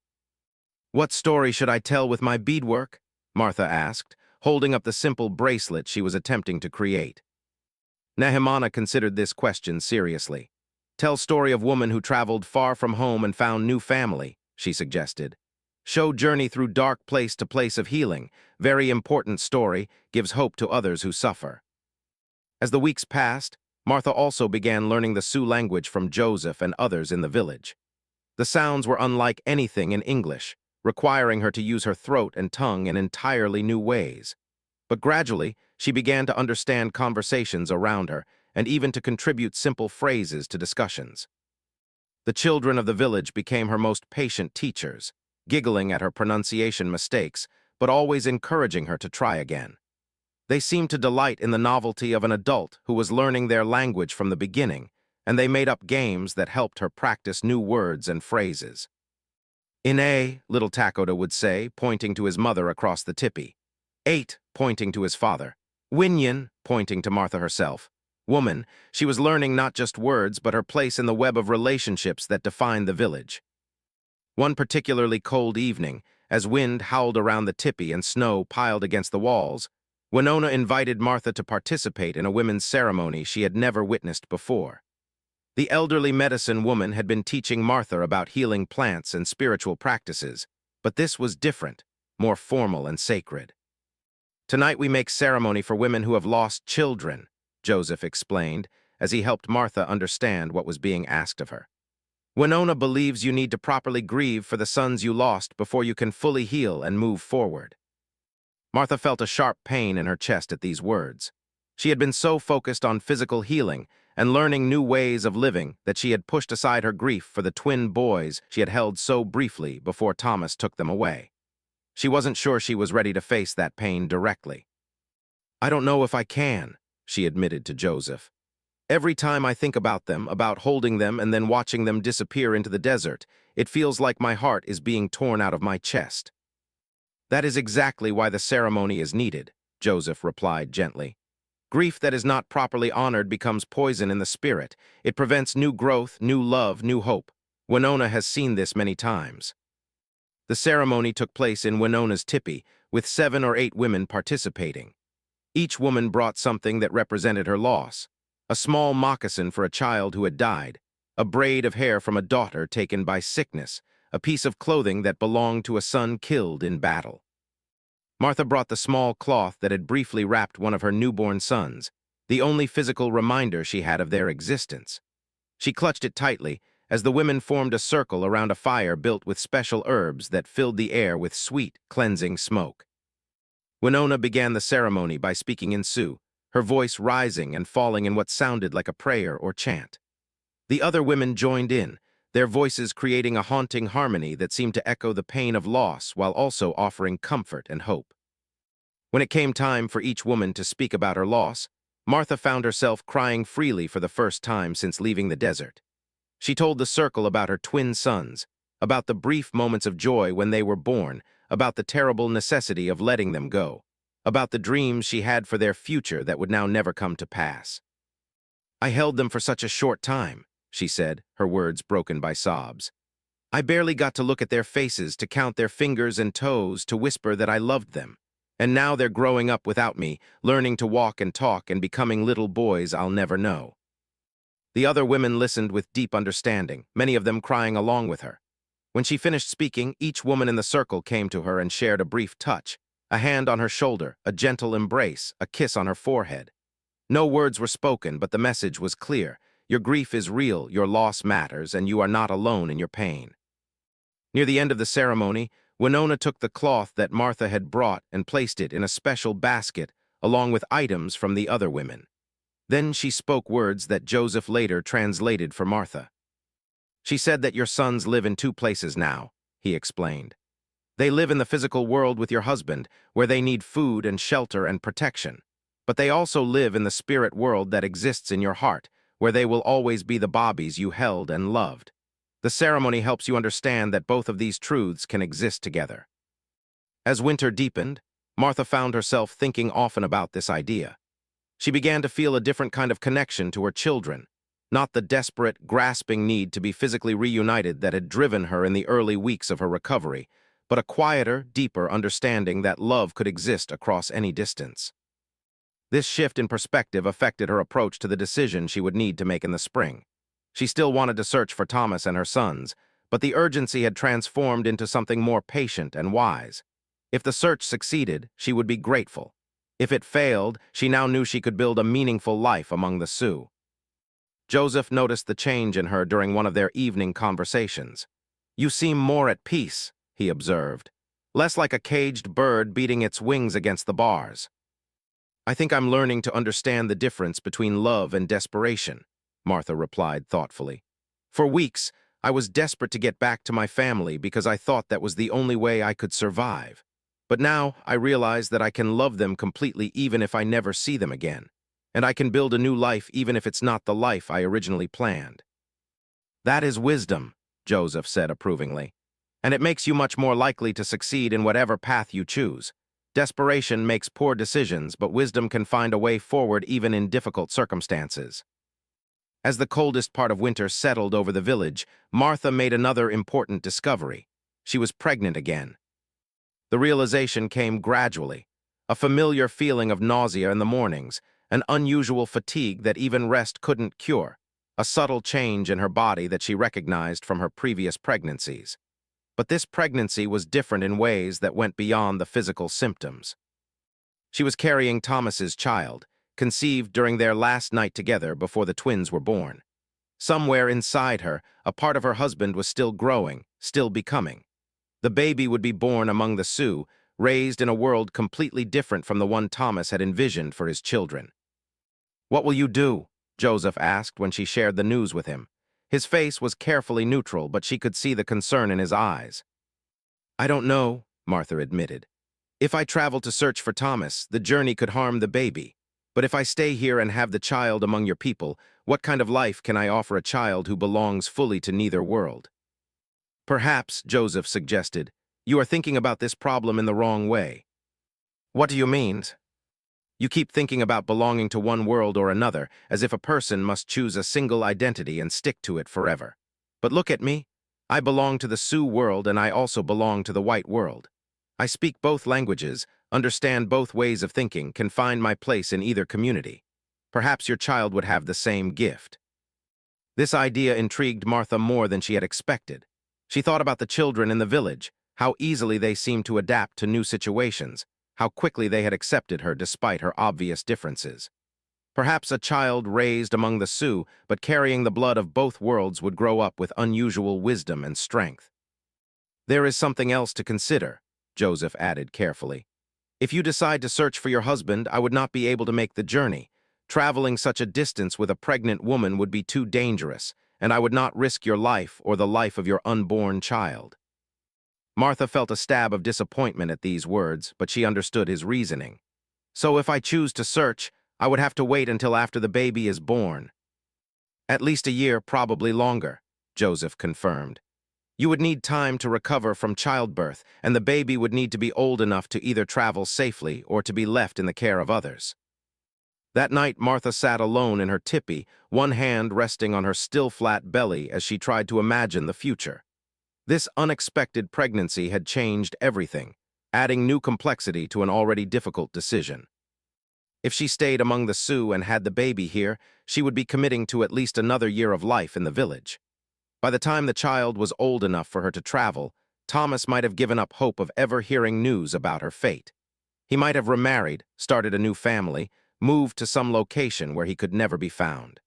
"What story should I tell with my beadwork?" Martha asked, holding up the simple bracelet she was attempting to create. Nehemana considered this question seriously. "Tell story of woman who traveled far from home and found new family," she suggested. "Show journey through dark place to place of healing. Very important story, gives hope to others who suffer." As the weeks passed, Martha also began learning the Sioux language from Joseph and others in the village. The sounds were unlike anything in English, requiring her to use her throat and tongue in entirely new ways. But gradually, she began to understand conversations around her and even to contribute simple phrases to discussions. The children of the village became her most patient teachers, giggling at her pronunciation mistakes, but always encouraging her to try again. They seemed to delight in the novelty of an adult who was learning their language from the beginning, and they made up games that helped her practice new words and phrases. "Ine," little Takoda would say, pointing to his mother across the tipi. "Eight," pointing to his father. "Winyan," pointing to Martha herself. Woman, she was learning not just words, but her place in the web of relationships that defined the village. One particularly cold evening, as wind howled around the tipi and snow piled against the walls, Winona invited Martha to participate in a women's ceremony she had never witnessed before. The elderly medicine woman had been teaching Martha about healing plants and spiritual practices, but this was different, more formal and sacred. "Tonight we make ceremony for women who have lost children," Joseph explained, as he helped Martha understand what was being asked of her. "Winona believes you need to properly grieve for the sons you lost before you can fully heal and move forward." Martha felt a sharp pain in her chest at these words. She had been so focused on physical healing and learning new ways of living that she had pushed aside her grief for the twin boys she had held so briefly before Thomas took them away. She wasn't sure she was ready to face that pain directly. "I don't know if I can," she admitted to Joseph. "Every time I think about them, about holding them and then watching them disappear into the desert, it feels like my heart is being torn out of my chest." "That is exactly why the ceremony is needed," Joseph replied gently. "Grief that is not properly honored becomes poison in the spirit. It prevents new growth, new love, new hope. Winona has seen this many times." The ceremony took place in Winona's tipi, with 7 or 8 women participating. Each woman brought something that represented her loss: a small moccasin for a child who had died, a braid of hair from a daughter taken by sickness, a piece of clothing that belonged to a son killed in battle. Martha brought the small cloth that had briefly wrapped one of her newborn sons, the only physical reminder she had of their existence. She clutched it tightly as the women formed a circle around a fire built with special herbs that filled the air with sweet, cleansing smoke. Winona began the ceremony by speaking in Sioux, her voice rising and falling in what sounded like a prayer or chant. The other women joined in, their voices creating a haunting harmony that seemed to echo the pain of loss while also offering comfort and hope. When it came time for each woman to speak about her loss, Martha found herself crying freely for the first time since leaving the desert. She told the circle about her twin sons, about the brief moments of joy when they were born, about the terrible necessity of letting them go, about the dreams she had for their future that would now never come to pass. "I held them for such a short time," she said, her words broken by sobs. "I barely got to look at their faces, to count their fingers and toes, to whisper that I loved them. And now they're growing up without me, learning to walk and talk and becoming little boys I'll never know." The other women listened with deep understanding, many of them crying along with her. When she finished speaking, each woman in the circle came to her and shared a brief touch, a hand on her shoulder, a gentle embrace, a kiss on her forehead. No words were spoken, but the message was clear. Your grief is real, your loss matters, and you are not alone in your pain. Near the end of the ceremony, Winona took the cloth that Martha had brought and placed it in a special basket, along with items from the other women. Then she spoke words that Joseph later translated for Martha. She said that your sons live in two places now, he explained. They live in the physical world with your husband, where they need food and shelter and protection. But they also live in the spirit world that exists in your heart, where they will always be the Bobbies you held and loved. The ceremony helps you understand that both of these truths can exist together. As winter deepened, Martha found herself thinking often about this idea. She began to feel a different kind of connection to her children, not the desperate, grasping need to be physically reunited that had driven her in the early weeks of her recovery, but a quieter, deeper understanding that love could exist across any distance. This shift in perspective affected her approach to the decision she would need to make in the spring. She still wanted to search for Thomas and her sons, but the urgency had transformed into something more patient and wise. If the search succeeded, she would be grateful. If it failed, she now knew she could build a meaningful life among the Sioux. Joseph noticed the change in her during one of their evening conversations. "You seem more at peace," he observed, "less like a caged bird beating its wings against the bars." "I think I'm learning to understand the difference between love and desperation," Martha replied thoughtfully. "For weeks, I was desperate to get back to my family because I thought that was the only way I could survive. But now I realize that I can love them completely even if I never see them again, and I can build a new life even if it's not the life I originally planned." "That is wisdom," Joseph said approvingly, "and it makes you much more likely to succeed in whatever path you choose. Desperation makes poor decisions, but wisdom can find a way forward even in difficult circumstances." As the coldest part of winter settled over the village, Martha made another important discovery. She was pregnant again. The realization came gradually, a familiar feeling of nausea in the mornings, an unusual fatigue that even rest couldn't cure, a subtle change in her body that she recognized from her previous pregnancies. But this pregnancy was different in ways that went beyond the physical symptoms. She was carrying Thomas's child, conceived during their last night together before the twins were born. Somewhere inside her, a part of her husband was still growing, still becoming. The baby would be born among the Sioux, raised in a world completely different from the one Thomas had envisioned for his children. "What will you do?" Joseph asked when she shared the news with him. His face was carefully neutral, but she could see the concern in his eyes. "I don't know," Martha admitted. "If I travel to search for Thomas, the journey could harm the baby. But if I stay here and have the child among your people, what kind of life can I offer a child who belongs fully to neither world?" "Perhaps," Joseph suggested, "you are thinking about this problem in the wrong way." "What do you mean?" "You keep thinking about belonging to one world or another, as if a person must choose a single identity and stick to it forever. But look at me. I belong to the Sioux world and I also belong to the white world. I speak both languages, understand both ways of thinking, can find my place in either community. Perhaps your child would have the same gift." This idea intrigued Martha more than she had expected. She thought about the children in the village, how easily they seemed to adapt to new situations, how quickly they had accepted her despite her obvious differences. Perhaps a child raised among the Sioux but carrying the blood of both worlds would grow up with unusual wisdom and strength. "There is something else to consider," Joseph added carefully. "If you decide to search for your husband, I would not be able to make the journey. Traveling such a distance with a pregnant woman would be too dangerous, and I would not risk your life or the life of your unborn child." Martha felt a stab of disappointment at these words, but she understood his reasoning. "So if I choose to search, I would have to wait until after the baby is born." "At least a year, probably longer," Joseph confirmed. "You would need time to recover from childbirth, and the baby would need to be old enough to either travel safely or to be left in the care of others." That night, Martha sat alone in her tipi, one hand resting on her still flat belly as she tried to imagine the future. This unexpected pregnancy had changed everything, adding new complexity to an already difficult decision. If she stayed among the Sioux and had the baby here, she would be committing to at least another year of life in the village. By the time the child was old enough for her to travel, Thomas might have given up hope of ever hearing news about her fate. He might have remarried, started a new family, moved to some location where he could never be found.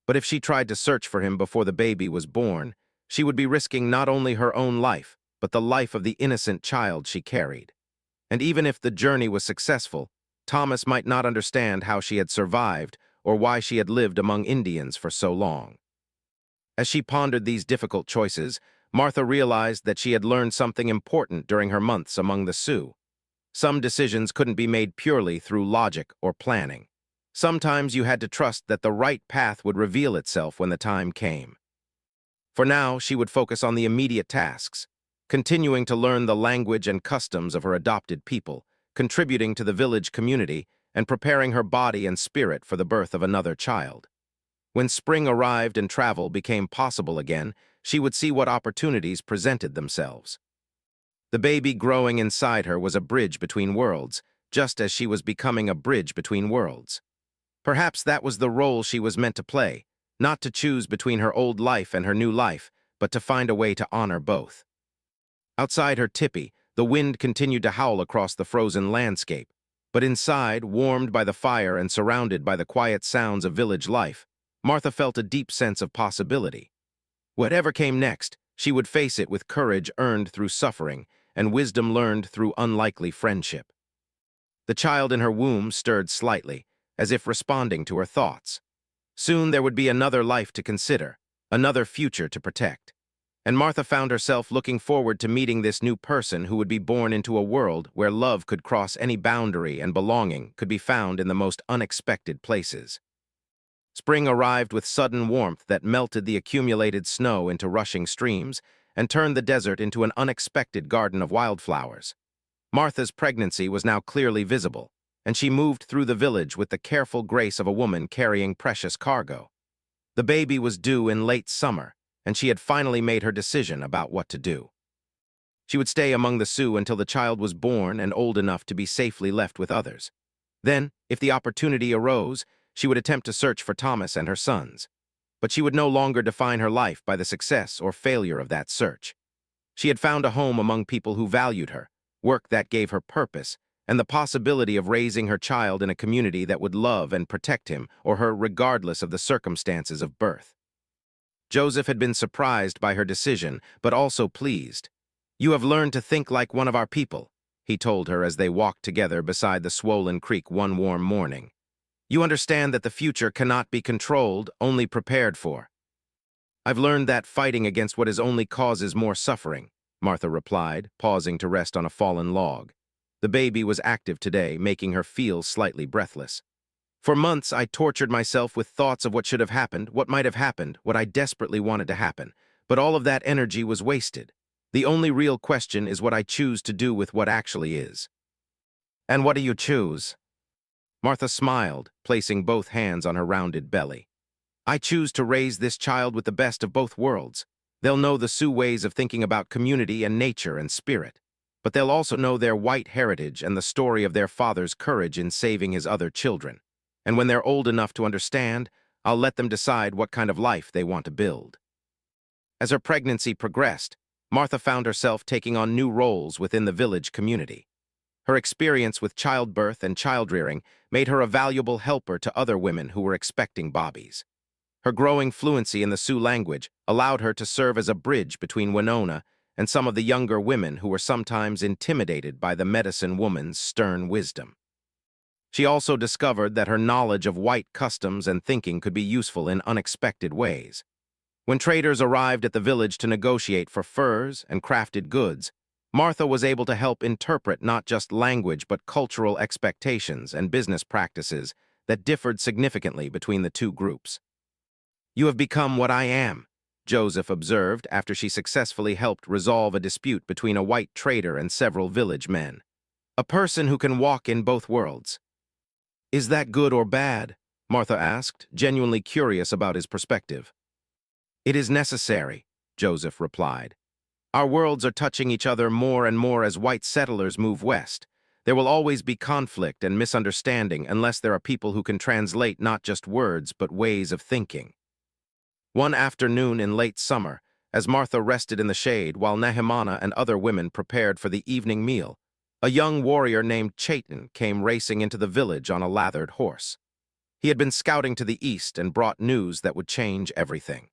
But if she tried to search for him before the baby was born, she would be risking not only her own life, but the life of the innocent child she carried. And even if the journey was successful, Thomas might not understand how she had survived or why she had lived among Indians for so long. As she pondered these difficult choices, Martha realized that she had learned something important during her months among the Sioux. Some decisions couldn't be made purely through logic or planning. Sometimes you had to trust that the right path would reveal itself when the time came. For now, she would focus on the immediate tasks, continuing to learn the language and customs of her adopted people, contributing to the village community, and preparing her body and spirit for the birth of another child. When spring arrived and travel became possible again, she would see what opportunities presented themselves. The baby growing inside her was a bridge between worlds, just as she was becoming a bridge between worlds. Perhaps that was the role she was meant to play, not to choose between her old life and her new life, but to find a way to honor both. Outside her tipi, the wind continued to howl across the frozen landscape, but inside, warmed by the fire and surrounded by the quiet sounds of village life, Martha felt a deep sense of possibility. Whatever came next, she would face it with courage earned through suffering and wisdom learned through unlikely friendship. The child in her womb stirred slightly, as if responding to her thoughts. Soon there would be another life to consider, another future to protect. And Martha found herself looking forward to meeting this new person who would be born into a world where love could cross any boundary and belonging could be found in the most unexpected places. Spring arrived with sudden warmth that melted the accumulated snow into rushing streams and turned the desert into an unexpected garden of wildflowers. Martha's pregnancy was now clearly visible, and she moved through the village with the careful grace of a woman carrying precious cargo. The baby was due in late summer, and she had finally made her decision about what to do. She would stay among the Sioux until the child was born and old enough to be safely left with others. Then, if the opportunity arose, she would attempt to search for Thomas and her sons. But she would no longer define her life by the success or failure of that search. She had found a home among people who valued her, work that gave her purpose, and the possibility of raising her child in a community that would love and protect him or her regardless of the circumstances of birth. Joseph had been surprised by her decision, but also pleased. "You have learned to think like one of our people," he told her as they walked together beside the swollen creek one warm morning. "You understand that the future cannot be controlled, only prepared for." "I've learned that fighting against what is only causes more suffering," Martha replied, pausing to rest on a fallen log. The baby was active today, making her feel slightly breathless. "For months, I tortured myself with thoughts of what should have happened, what might have happened, what I desperately wanted to happen. But all of that energy was wasted. The only real question is what I choose to do with what actually is." "And what do you choose?" Martha smiled, placing both hands on her rounded belly. "I choose to raise this child with the best of both worlds. They'll know the Sioux ways of thinking about community and nature and spirit. But they'll also know their white heritage and the story of their father's courage in saving his other children. And when they're old enough to understand, I'll let them decide what kind of life they want to build." As her pregnancy progressed, Martha found herself taking on new roles within the village community. Her experience with childbirth and child-rearing made her a valuable helper to other women who were expecting babies. Her growing fluency in the Sioux language allowed her to serve as a bridge between Winona and some of the younger women who were sometimes intimidated by the medicine woman's stern wisdom. She also discovered that her knowledge of white customs and thinking could be useful in unexpected ways. When traders arrived at the village to negotiate for furs and crafted goods, Martha was able to help interpret not just language but cultural expectations and business practices that differed significantly between the two groups. "You have become what I am," Joseph observed after she successfully helped resolve a dispute between a white trader and several village men. "A person who can walk in both worlds." "Is that good or bad?" Martha asked, genuinely curious about his perspective. "It is necessary," Joseph replied. "Our worlds are touching each other more and more as white settlers move west. There will always be conflict and misunderstanding unless there are people who can translate not just words but ways of thinking." One afternoon in late summer, as Martha rested in the shade while Nehemana and other women prepared for the evening meal, A young warrior named Chaitin came racing into the village on a lathered horse. He had been scouting to the east and brought news that would change everything.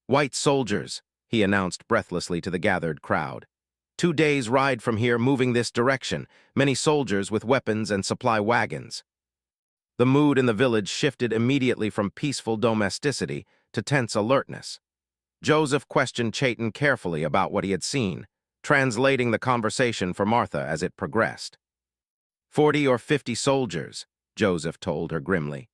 "White soldiers," he announced breathlessly to the gathered crowd. "2 days' ride from here, moving this direction, many soldiers with weapons and supply wagons." The mood in the village shifted immediately from peaceful domesticity to tense alertness. Joseph questioned Chaitin carefully about what he had seen, translating the conversation for Martha as it progressed. 40 or 50 soldiers, Joseph told her grimly,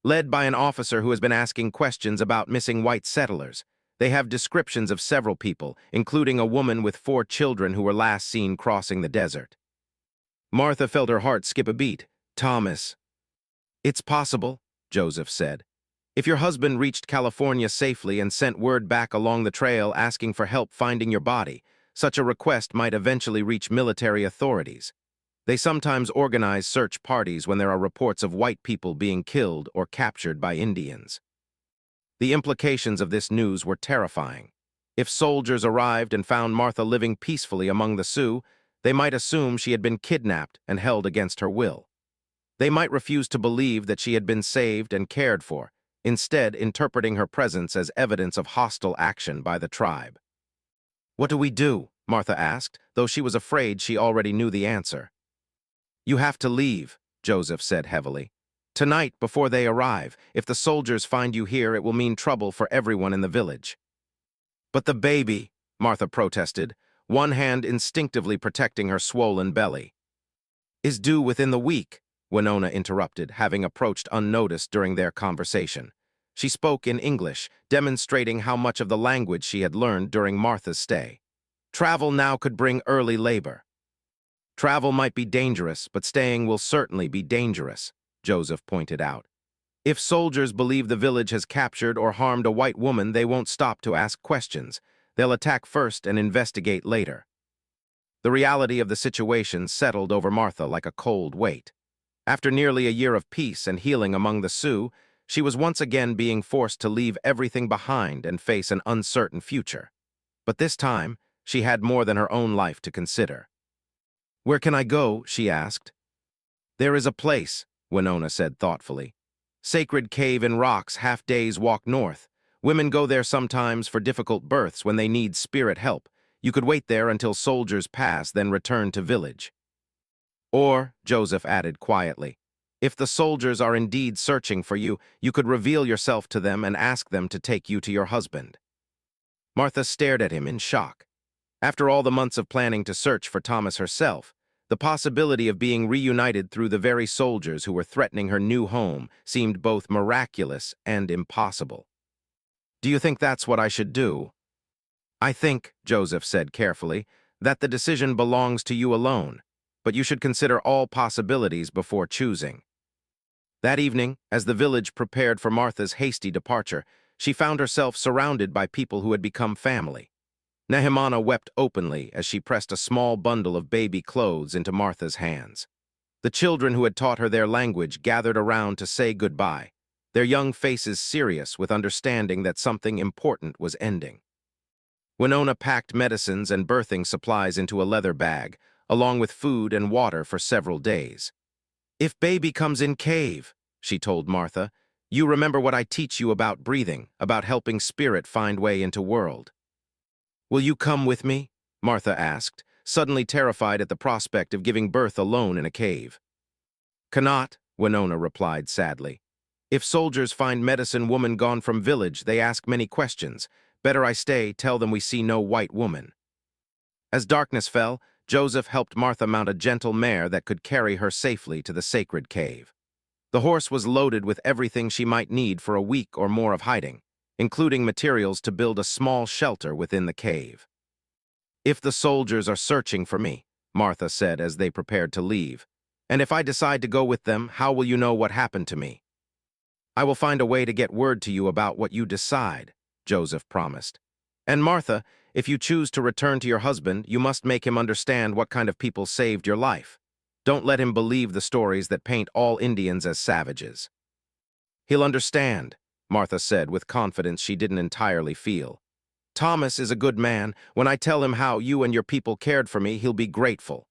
led by an officer who has been asking questions about missing white settlers. They have descriptions of several people, including a woman with 4 children who were last seen crossing the desert. Martha felt her heart skip a beat. "Thomas." "It's possible," Joseph said. "If your husband reached California safely and sent word back along the trail asking for help finding your body, such a request might eventually reach military authorities. They sometimes organize search parties when there are reports of white people being killed or captured by Indians." The implications of this news were terrifying. If soldiers arrived and found Martha living peacefully among the Sioux, they might assume she had been kidnapped and held against her will. They might refuse to believe that she had been saved and cared for, instead interpreting her presence as evidence of hostile action by the tribe. "What do we do?" Martha asked, though she was afraid she already knew the answer. "You have to leave," Joseph said heavily. "Tonight, before they arrive. If the soldiers find you here, it will mean trouble for everyone in the village." "But the baby," Martha protested, one hand instinctively protecting her swollen belly. "Is due within the week," Winona interrupted, having approached unnoticed during their conversation. She spoke in English, demonstrating how much of the language she had learned during Martha's stay. "Travel now could bring early labor." "Travel might be dangerous, but staying will certainly be dangerous," Joseph pointed out. "If soldiers believe the village has captured or harmed a white woman, they won't stop to ask questions. They'll attack first and investigate later." The reality of the situation settled over Martha like a cold weight. After nearly a year of peace and healing among the Sioux, she was once again being forced to leave everything behind and face an uncertain future. But this time, she had more than her own life to consider. "Where can I go?" she asked. "There is a place," Winona said thoughtfully. "Sacred Cave in Rocks, half day's walk north. Women go there sometimes for difficult births when they need spirit help. You could wait there until soldiers pass, then return to village." "Or," Joseph added quietly, "if the soldiers are indeed searching for you, you could reveal yourself to them and ask them to take you to your husband." Martha stared at him in shock. After all the months of planning to search for Thomas herself, the possibility of being reunited through the very soldiers who were threatening her new home seemed both miraculous and impossible. "Do you think that's what I should do?" "I think," Joseph said carefully, "that the decision belongs to you alone, but you should consider all possibilities before choosing." That evening, as the village prepared for Martha's hasty departure, she found herself surrounded by people who had become family. Nehemana wept openly as she pressed a small bundle of baby clothes into Martha's hands. The children who had taught her their language gathered around to say goodbye, their young faces serious with understanding that something important was ending. Winona packed medicines and birthing supplies into a leather bag, along with food and water for several days. "If baby comes in cave," she told Martha, "you remember what I teach you about breathing, about helping spirit find way into world." "Will you come with me?" Martha asked, suddenly terrified at the prospect of giving birth alone in a cave. "Cannot," Winona replied sadly. "If soldiers find medicine woman gone from village, they ask many questions. Better I stay, tell them we see no white woman." As darkness fell, Joseph helped Martha mount a gentle mare that could carry her safely to the sacred cave. The horse was loaded with everything she might need for a week or more of hiding, including materials to build a small shelter within the cave. "If the soldiers are searching for me," Martha said as they prepared to leave, "and if I decide to go with them, how will you know what happened to me?" "I will find a way to get word to you about what you decide," Joseph promised. "And Martha, if you choose to return to your husband, you must make him understand what kind of people saved your life. Don't let him believe the stories that paint all Indians as savages." "He'll understand," Martha said with confidence she didn't entirely feel. "Thomas is a good man. When I tell him how you and your people cared for me, he'll be grateful."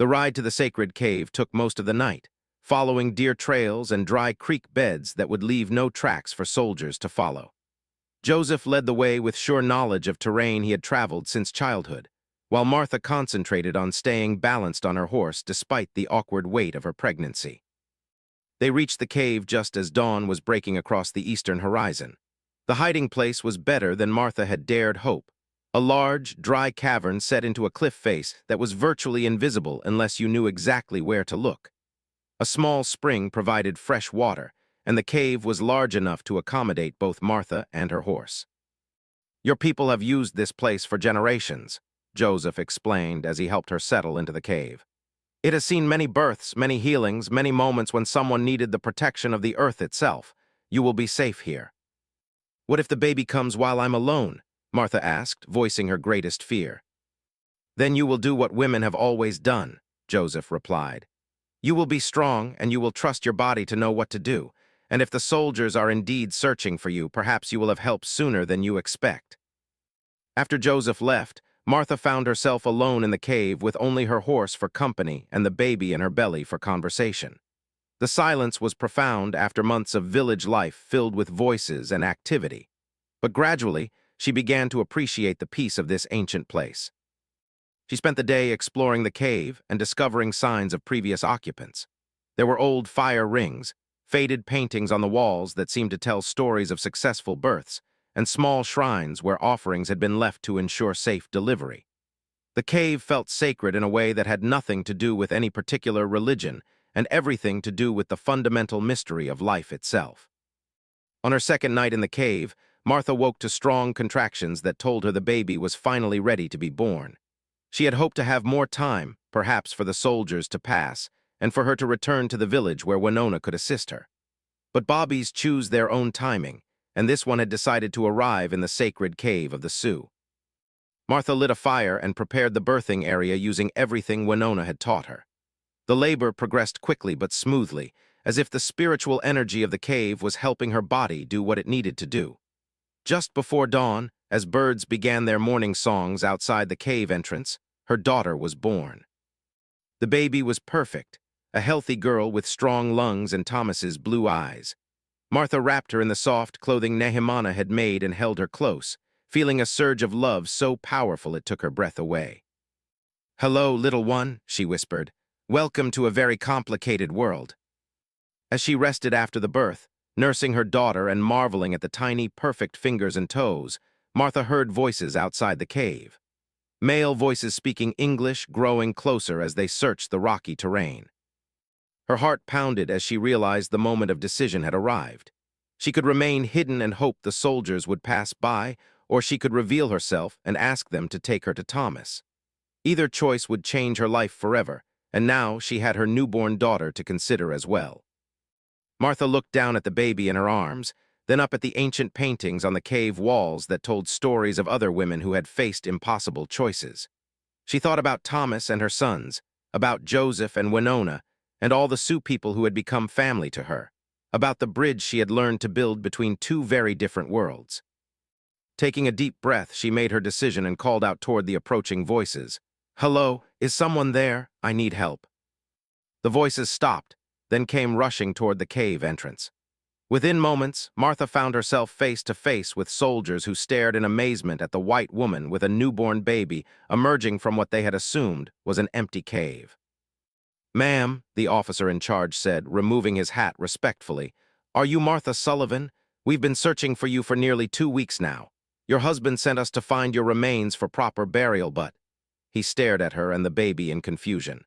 The ride to the sacred cave took most of the night, following deer trails and dry creek beds that would leave no tracks for soldiers to follow. Joseph led the way with sure knowledge of terrain he had traveled since childhood, while Martha concentrated on staying balanced on her horse despite the awkward weight of her pregnancy. They reached the cave just as dawn was breaking across the eastern horizon. The hiding place was better than Martha had dared hope. A large, dry cavern set into a cliff face that was virtually invisible unless you knew exactly where to look. A small spring provided fresh water, and the cave was large enough to accommodate both Martha and her horse. "Your people have used this place for generations," Joseph explained as he helped her settle into the cave. "It has seen many births, many healings, many moments when someone needed the protection of the earth itself. You will be safe here." "What if the baby comes while I'm alone?" Martha asked, voicing her greatest fear. "Then you will do what women have always done," Joseph replied. "You will be strong, and you will trust your body to know what to do. And if the soldiers are indeed searching for you, perhaps you will have help sooner than you expect." After Joseph left, Martha found herself alone in the cave with only her horse for company and the baby in her belly for conversation. The silence was profound after months of village life filled with voices and activity. But gradually, she began to appreciate the peace of this ancient place. She spent the day exploring the cave and discovering signs of previous occupants. There were old fire rings, faded paintings on the walls that seemed to tell stories of successful births, and small shrines where offerings had been left to ensure safe delivery. The cave felt sacred in a way that had nothing to do with any particular religion and everything to do with the fundamental mystery of life itself. On her second night in the cave, Martha woke to strong contractions that told her the baby was finally ready to be born. She had hoped to have more time, perhaps for the soldiers to pass, and for her to return to the village where Winona could assist her. But Bobbies choose their own timing, and this one had decided to arrive in the sacred cave of the Sioux. Martha lit a fire and prepared the birthing area using everything Winona had taught her. The labor progressed quickly but smoothly, as if the spiritual energy of the cave was helping her body do what it needed to do. Just before dawn, as birds began their morning songs outside the cave entrance, her daughter was born. The baby was perfect, a healthy girl with strong lungs and Thomas's blue eyes. Martha wrapped her in the soft clothing Nehemana had made and held her close, feeling a surge of love so powerful it took her breath away. "Hello, little one," she whispered. "Welcome to a very complicated world." As she rested after the birth, nursing her daughter and marveling at the tiny, perfect fingers and toes, Martha heard voices outside the cave. Male voices speaking English growing closer as they searched the rocky terrain. Her heart pounded as she realized the moment of decision had arrived. She could remain hidden and hope the soldiers would pass by, or she could reveal herself and ask them to take her to Thomas. Either choice would change her life forever, and now she had her newborn daughter to consider as well. Martha looked down at the baby in her arms, then up at the ancient paintings on the cave walls that told stories of other women who had faced impossible choices. She thought about Thomas and her sons, about Joseph and Winona, and all the Sioux people who had become family to her, about the bridge she had learned to build between two very different worlds. Taking a deep breath, she made her decision and called out toward the approaching voices. "Hello, is someone there? I need help." The voices stopped, then came rushing toward the cave entrance. Within moments, Martha found herself face to face with soldiers who stared in amazement at the white woman with a newborn baby emerging from what they had assumed was an empty cave. "Ma'am," the officer in charge said, removing his hat respectfully, "are you Martha Sullivan? We've been searching for you for nearly 2 weeks now. Your husband sent us to find your remains for proper burial, but—" He stared at her and the baby in confusion.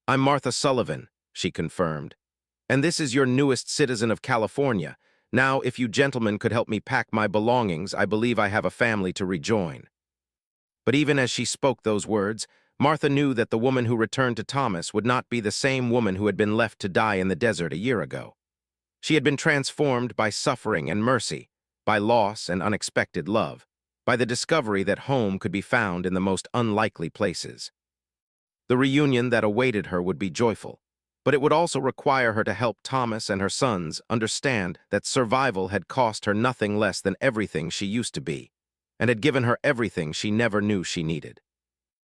"I'm Martha Sullivan," she confirmed. "And this is your newest citizen of California. Now, if you gentlemen could help me pack my belongings, I believe I have a family to rejoin." But even as she spoke those words, Martha knew that the woman who returned to Thomas would not be the same woman who had been left to die in the desert a year ago. She had been transformed by suffering and mercy, by loss and unexpected love, by the discovery that home could be found in the most unlikely places. The reunion that awaited her would be joyful, but it would also require her to help Thomas and her sons understand that survival had cost her nothing less than everything she used to be, and had given her everything she never knew she needed.